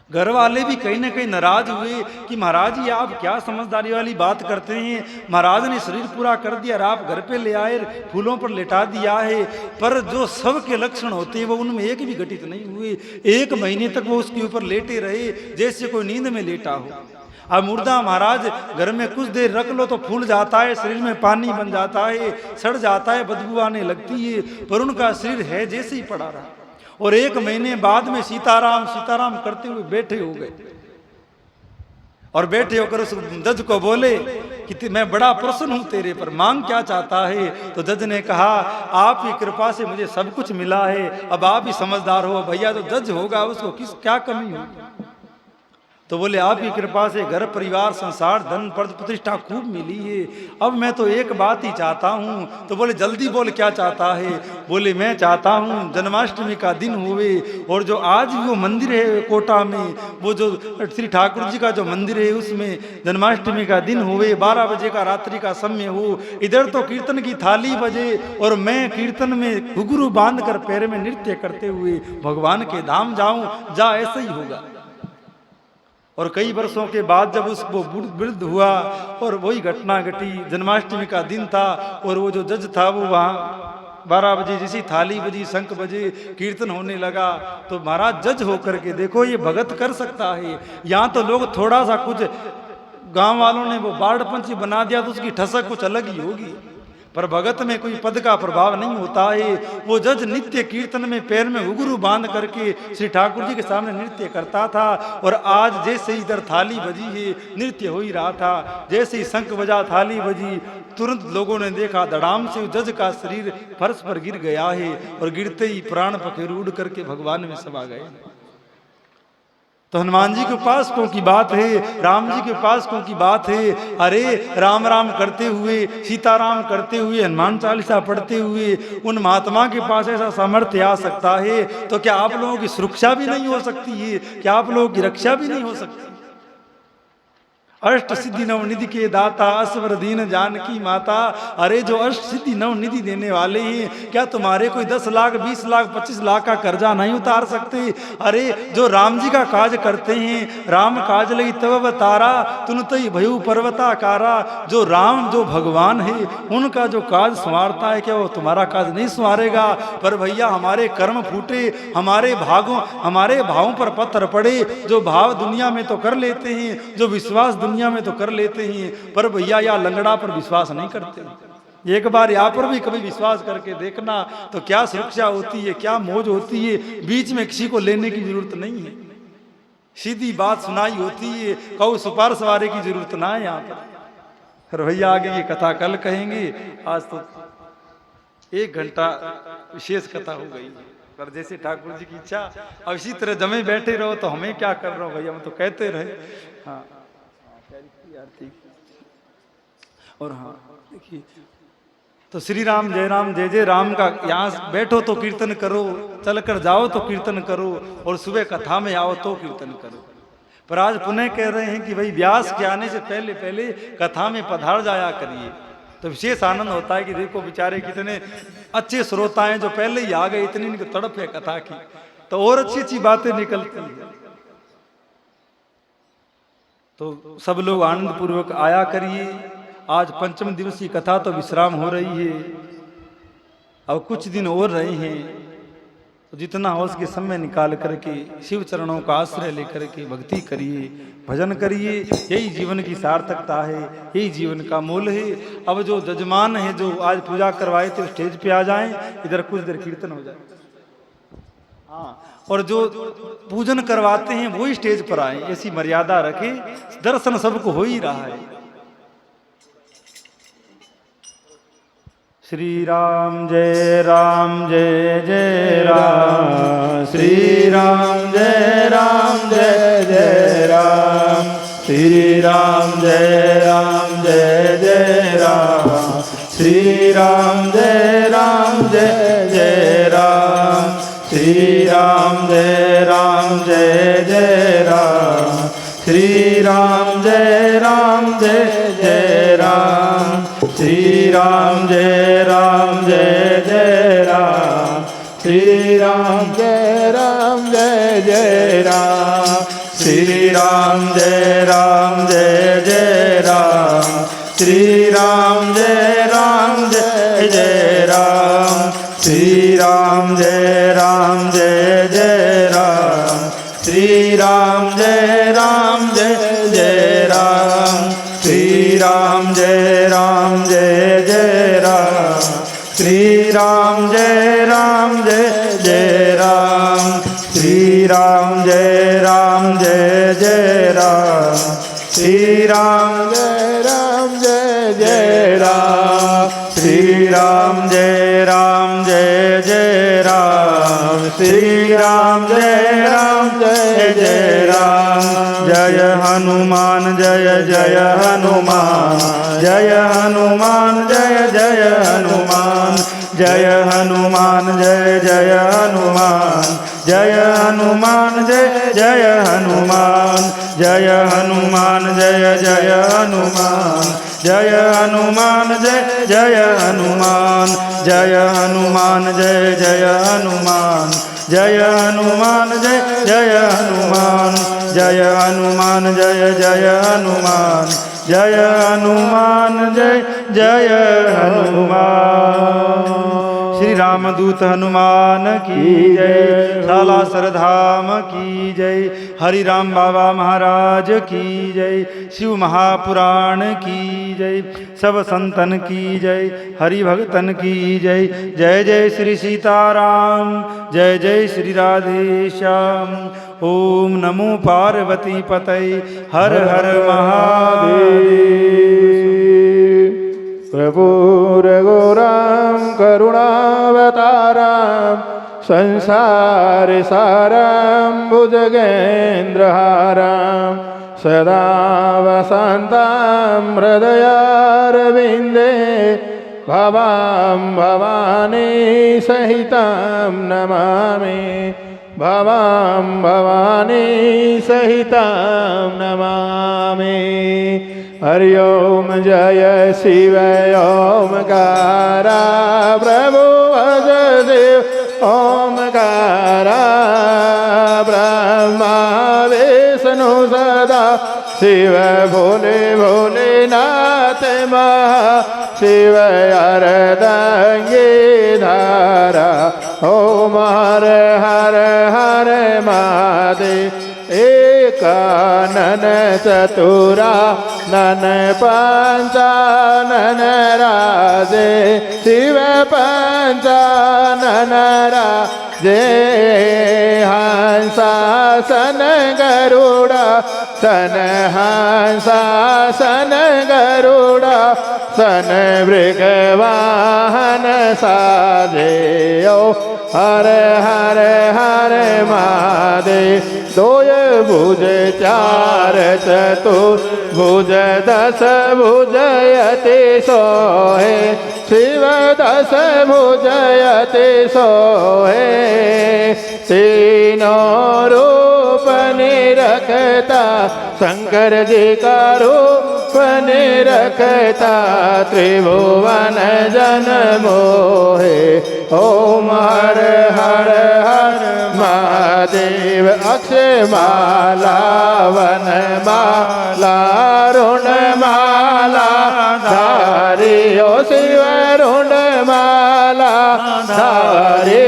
घर वाले भी कहीं ना कहीं नाराज हुए कि महाराज ये आप क्या समझदारी वाली बात करते हैं, महाराज ने शरीर पूरा कर दिया और आप घर पे ले आए, फूलों पर लेटा दिया है। पर जो सब के लक्षण होते हैं वो उनमें एक भी घटित नहीं हुए। 1 महीने तक वो उसके ऊपर लेटे रहे जैसे कोई नींद में लेटा हो। अब मुर्दा महाराज घर में कुछ देर रख लो तो फूल जाता है, शरीर में पानी बन जाता है, सड़ जाता है, बदबू आने लगती है, पर उनका शरीर है जैसे ही पड़ा रहा। और 1 महीने बाद में सीताराम सीताराम करते हुए बैठे हो गए और बैठे होकर उस जज को बोले कि मैं बड़ा प्रसन्न हूं तेरे पर, मांग क्या चाहता है? तो जज ने कहा आपकी कृपा से मुझे सब कुछ मिला है, अब आप ही समझदार हो भैया, जो जज होगा उसको किस क्या कमी होगी? तो बोले आपकी कृपा से घर परिवार संसार धन पद प्रतिष्ठा खूब मिली है, अब मैं तो एक बात ही चाहता हूँ। तो बोले जल्दी बोल क्या चाहता है? बोले मैं चाहता हूँ जन्माष्टमी का दिन हुए और जो आज वो मंदिर है कोटा में, वो जो श्री ठाकुर जी का जो मंदिर है उसमें जन्माष्टमी का दिन हुए, 12 बजे का रात्रि का समय हो, इधर तो कीर्तन की थाली बजे और मैं कीर्तन में घुघरू बांध कर पैर में नृत्य करते हुए भगवान के धाम जाऊं, जा ऐसा ही होगा। और कई वर्षों के बाद जब उसको वृद्ध हुआ और वही घटना घटी, जन्माष्टमी का दिन था और वो जो जज था वो वहाँ 12 बजे जैसी थाली बजी, शंख बजे, कीर्तन होने लगा। तो महाराज जज होकर के देखो ये भगत कर सकता है। यहाँ तो लोग थोड़ा सा कुछ गांव वालों ने वो बाढ़ पंछी बना दिया तो उसकी ठसक कुछ अलग ही होगी, पर भगत में कोई पद का प्रभाव नहीं होता है। वो जज नित्य कीर्तन में पैर में घुघरू बांध करके श्री ठाकुर जी के सामने नृत्य करता था। और आज जैसे इधर थाली बजी है नृत्य हो ही रहा था, जैसे ही शंख बजा थाली बजी तुरंत लोगों ने देखा धड़ाम से जज का शरीर फर्श पर गिर गया है और गिरते ही प्राण पखेरु उड़ करके भगवान में समा गए। तो हनुमान जी के उपासकों की बात है, राम जी के उपासकों की बात है। अरे राम राम करते हुए, सीताराम करते हुए, हनुमान चालीसा पढ़ते हुए उन महात्मा के पास ऐसा सामर्थ्य आ सकता है, तो क्या आप लोगों की सुरक्षा भी नहीं हो सकती है? क्या आप लोगों की रक्षा भी नहीं हो सकती? अष्ट सिद्धि नवनिधि के दाता असवर दीन जानकी माता। अरे जो अष्ट सिद्धि नवनिधि देने वाले हैं, क्या तुम्हारे कोई 10 लाख 20 लाख 25 लाख का कर्जा नहीं उतार सकते? अरे जो राम जी का काज करते हैं, राम काज लगी तब तारा तुन तई भयु पर्वताकारा। जो राम जो भगवान है उनका जो काज संवारता है, क्या वो तुम्हारा काज नहीं संवारेगा? पर भैया हमारे कर्म फूटे, हमारे भावों पर पत्थर पड़े। जो भाव दुनिया में तो कर लेते हैं, जो विश्वास दुनिया में तो कर लेते हैं, पर भैया या लंगड़ा पर विश्वास नहीं करते। एक बार यहाँ पर भी कभी विश्वास करके देखना तो क्या सुरक्षा होती है, क्या मौज होती है। बीच में किसी को लेने की जरूरत नहीं है, सीधी बात सुनाई होती है, कहो सुपार सवारी की जरूरत ना है यहाँ पर। भैया आगे ये कथा कल कहेंगे, आज तो 1 घंटा विशेष कथा हो गई, पर जैसे ठाकुर जी की इच्छा। अब इसी तरह जमे बैठे रहो तो हमें क्या कर रहे हो भैया, हम तो कहते रहे। हाँ और हाँ देखिए, तो श्री राम जय जय राम का यहाँ बैठो तो कीर्तन करो, चल कर जाओ तो कीर्तन करो, और सुबह कथा में आओ तो कीर्तन करो। पर आज पुनः कह रहे हैं कि भाई व्यास के आने से पहले कथा में पधार जाया करिए। तो विशेष आनंद होता है कि देखो बेचारे कितने अच्छे श्रोता हैं जो पहले ही आ गए, इतनी इनकी तड़प है कथा की, तो और अच्छी अच्छी बातें निकलती हैं। तो सब लोग आनंद पूर्वक आया करिए। आज पंचम दिवसीय कथा तो विश्राम हो रही है, अब कुछ दिन और रहे हैं, तो जितना हो उसके समय निकाल करके शिव चरणों का आश्रय लेकर के भक्ति करिए, भजन करिए। यही जीवन की सार्थकता है, यही जीवन का मूल है। अब जो जजमान है जो आज पूजा करवाए थे स्टेज पे आ जाएं, इधर कुछ देर कीर्तन हो जाए। हाँ, और जो पूजन करवाते हैं वही स्टेज पर आए, ऐसी मर्यादा रखे। दर्शन सबको हो ही रहा है। श्री राम जय जय राम, श्री राम जय जय राम, श्री राम जय जय राम, श्री राम जय जय राम, श्री राम जय जय राम, श्री राम जय जय राम, श्री राम जय जय राम, श्री राम जय राम, श्री राम जय जय राम, श्री राम जय जय राम, श्री राम जय जय राम, श्री राम जय जय राम, श्री राम जय जय राम, श्री राम जय जय राम, श्री राम जय जय राम, श्री राम जय राम, श्री राम जय जय राम, श्री राम जय राम। जय हनुमान जय हनुमान, जय हनुमान जय हनुमान, जय हनुमान जय हनुमान, जय हनुमान जय हनुमान, जय हनुमान जय हनुमान, जय हनुमान जय हनुमान, जय हनुमान जय हनुमान, जय हनुमान जय हनुमान, जय हनुमान जय हनुमान, जय हनुमान जय हनुमान। श्री रामदूत हनुमान की जय, शाला सरधाम की जय, हरि राम बाबा महाराज की जय, शिव महापुराण की जय, सब संतन की जय, हरि भगतन की जय। जय जय श्री सीताराम, जय जय श्री राधे श्याम। ओम नमो पार्वती पतये, हर हर महादेव। प्रभु रघुराम करुणावताराम, संसार साराम भुजगेन्द्रहाराम, सदा वसन्तां हृदयारविन्दे, भवां भवानी सहितां नमामि, भवां भवानी सहितां नमामि। हरि ओम जय शिव ओमकारा, प्रभु वसुदेव ओमकारा, ब्रह्मा विष्णु सदा शिव भोले भोलेनाथ महा शिव अर्धंगी धारा। ओम हर हर हर महादेव, एकानन चतुरा नन पंचानन राजे, शिव पंचानन राजे। हंसासन गरुड़ा सन, हंसासन गरुड़ा सन, मृगवाहन साजे। ओ हर हर हर महादेव, दोय भुज चार चतुर्भुज, दस भुजयति सोहे, शिव दस भुजयति सोहे। तीनों रूप रखता, शंकर जी का रूप रखता, त्रिभुवन जन मोहे। ओम हर हर हर महादेव। अक्षय माला वन माला रुण माला धारी, ओ शिव रुण माला धारी,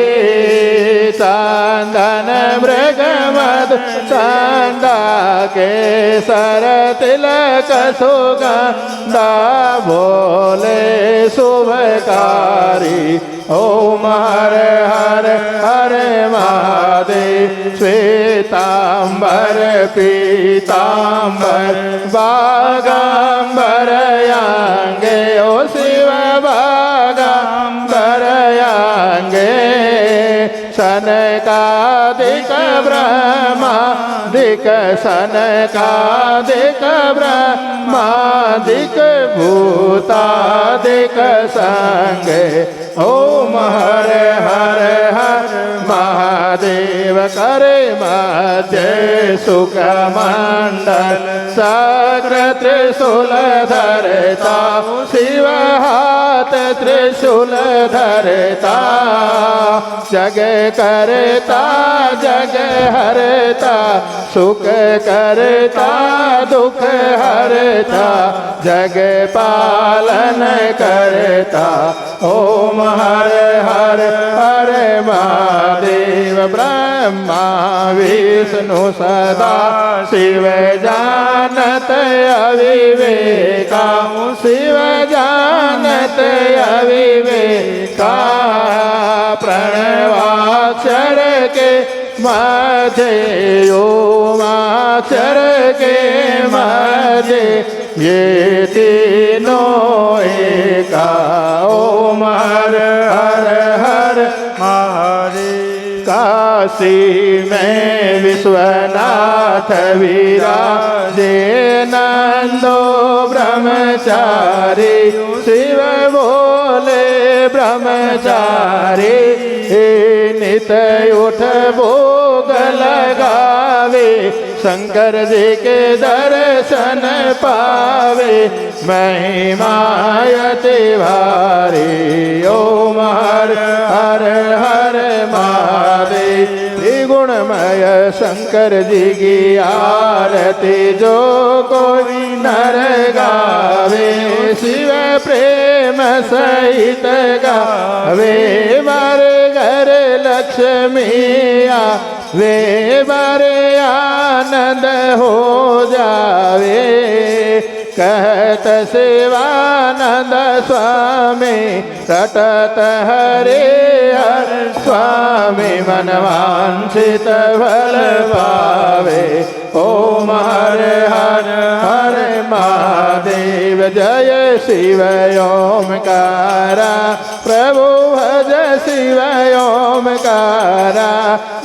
चंदन मृग मधु चंदा केसर तिलक सुगंधा भोले शुभकारी। ओम हर हर हर महादेव। श्वेतांबर पीतांबर बागांबर यांगे, ओ शिव बागांबर यांगे, सनकादिक ब्रह्मादिक, सनकादिक ब्रह्मादिक, भूतादिक संगे। ओम हर हर हर महादेव। करे मध्य सुख मंडल, सक्र त्रिशूल धरता, शिव हाथ त्रिशूल धरता, जग करता जग हरता, सुख करता दुख हरता, जग पालन करता। ओम हर हर हर महादेव। ब्रह्मा विष्णु सदा शिव जानत अविवेका, शिव जानत अविवेका, प्रणवाक्षर के मध्य ओमाक्षर के मध्य, ये तीनों एका। ओम हर हर हर महादेव। काशी में विश्वनाथ विराजे, नंदो ब्रह्मचारी, शिव बोले ब्रह्मचारी, नित उठ भोग लगावे, शंकर जी के दर्शन पावे, महिमायति भारी। ओम हर हर हर महादेव। त्रिगुणमय शंकर जी की आरती जो कोई नर गावे, शिव प्रेम सहित गावे, मारे घर लक्ष्मिया वे बारे आनंद हो जावे, कहत शिवानंद स्वामी, रटत हरे हर स्वामी, मनवांछित फल पावे। ओम हर हर हर महादेव। जय शिव ओमकारा, प्रभु भज शिव ओमकारा,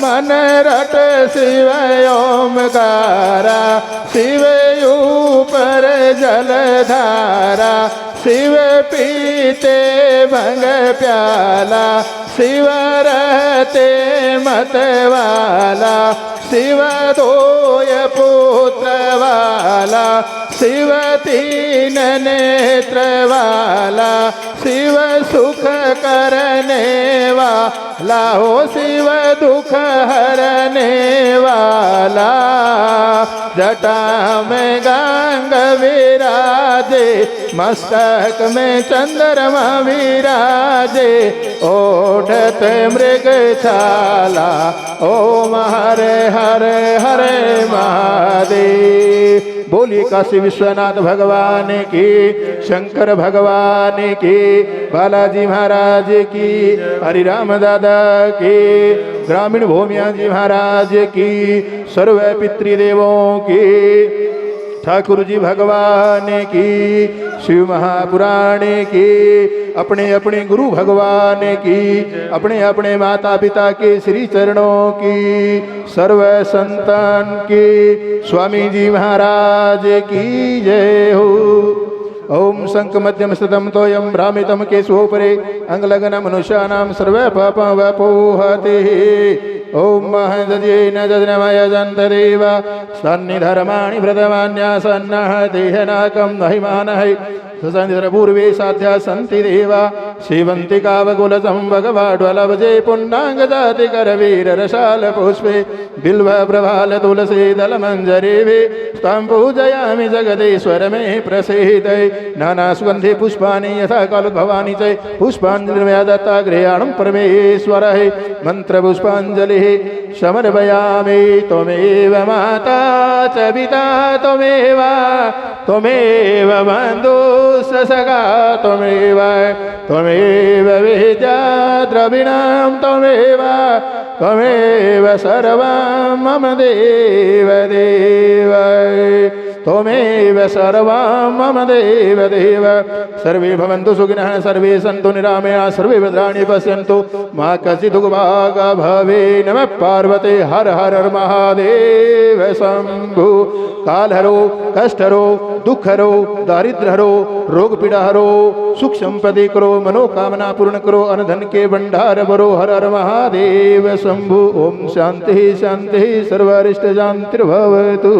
मन रट शिव ओमकारा, शिव ऊपर जलधारा, शिव पीते भंग प्याला, शिव रहते मतवाला, शिव दोय पुत्र वाला, शिव तीन नेत्र वाला, शिव सुख करने वाला, हो शिव दुख हरने वाला, जटा में गंग विराजे, मस्तक में चंद्रमा विराजे, ओढ़त मृग छाला। ओम हरे हरे हरे महादेव। बोलिए काशी विश्वनाथ भगवान की, शंकर भगवान की, बालाजी महाराज की, हरिराम दादा की, ग्रामीण भूमिया जी महाराज की, सर्व पितृदेवों की, ठाकुर जी भगवान की, शिव महापुराण की, अपने अपने गुरु भगवान की, अपने अपने माता पिता के श्री चरणों की, सर्व संतान की, स्वामी जी महाराज की जय हो। ओम शंख मध्यम सतम तोयम भ्रामितम केशवोपरे अंगलग्न मनुष्याणां सर्व पापं वपोहति। ओम महदजेन जज्ञमय जन्तदेव सन्निधर्माणि व्रतमान्यासन्नः देहनाकं महिमानहै पूर्वे साध्या सन्ति देवा सेवन्ति कावकुलसं भगवाड्वलभजे पुण्डाङ्गजातिकरवीररसाल पुष्पे बिल्व प्रभाल तुलसी दलमञ्जरीवे स्तां पूजयामि जगदीश्वर मे प्रसीदय नाना सुगन्धि पुष्पाणि यथा कालभवानि च पुष्पाञ्जलिर्मया दत्ता गृहाणं परमेश्वरः मन्त्रपुष्पाञ्जलिः समर्पयामि त्वमेव माता च पिता त्वमेव बन्धुश्च सखा त्वमेव विद्या द्रविणां त्वमेव सर्वं मम देव त्वमेव सर्वं मम देव सर्वे भवन्तु सुखिनः सर्वे सन्तु निरामया सर्वे भद्राणि पश्यन्तु मा कश्चित् दुःखभाग् भवेत् नमः पार्वते हर हर महादेव शम्भु कालहरो कष्टहरो दुःखहरो दारिद्र्यहरो रोग पीड़ाहरो सुख संपत्ति करो मनोकामना पूर्ण करो अनधन के भंडार भरो हर हर महादेव शंभु ओम शांति शांति सर्वारिष्ट शांतिर्भवतु।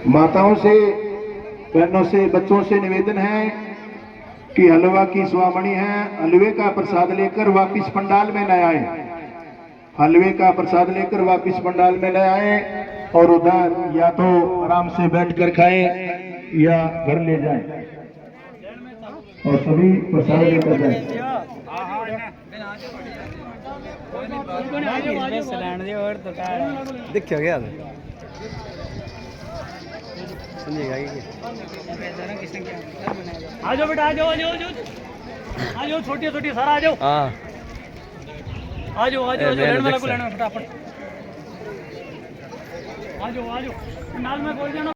माताओं से बहनों से बच्चों से निवेदन है कि हलवा की स्वामणी है, हलवे का प्रसाद लेकर वापिस पंडाल में न आए, हलवे का प्रसाद लेकर वापिस पंडाल में न आए और उधर या तो आराम से बैठकर खाएं या घर ले जाएं और सभी प्रसाद लेकर जाएं। देखियो क्या आ जाओ बेटा आ जाओ छोटी छोटी सारा आ जाओ आ जाओ लेने वाला को लेना फटाफट आ जाओ पंडाल में कोई जाना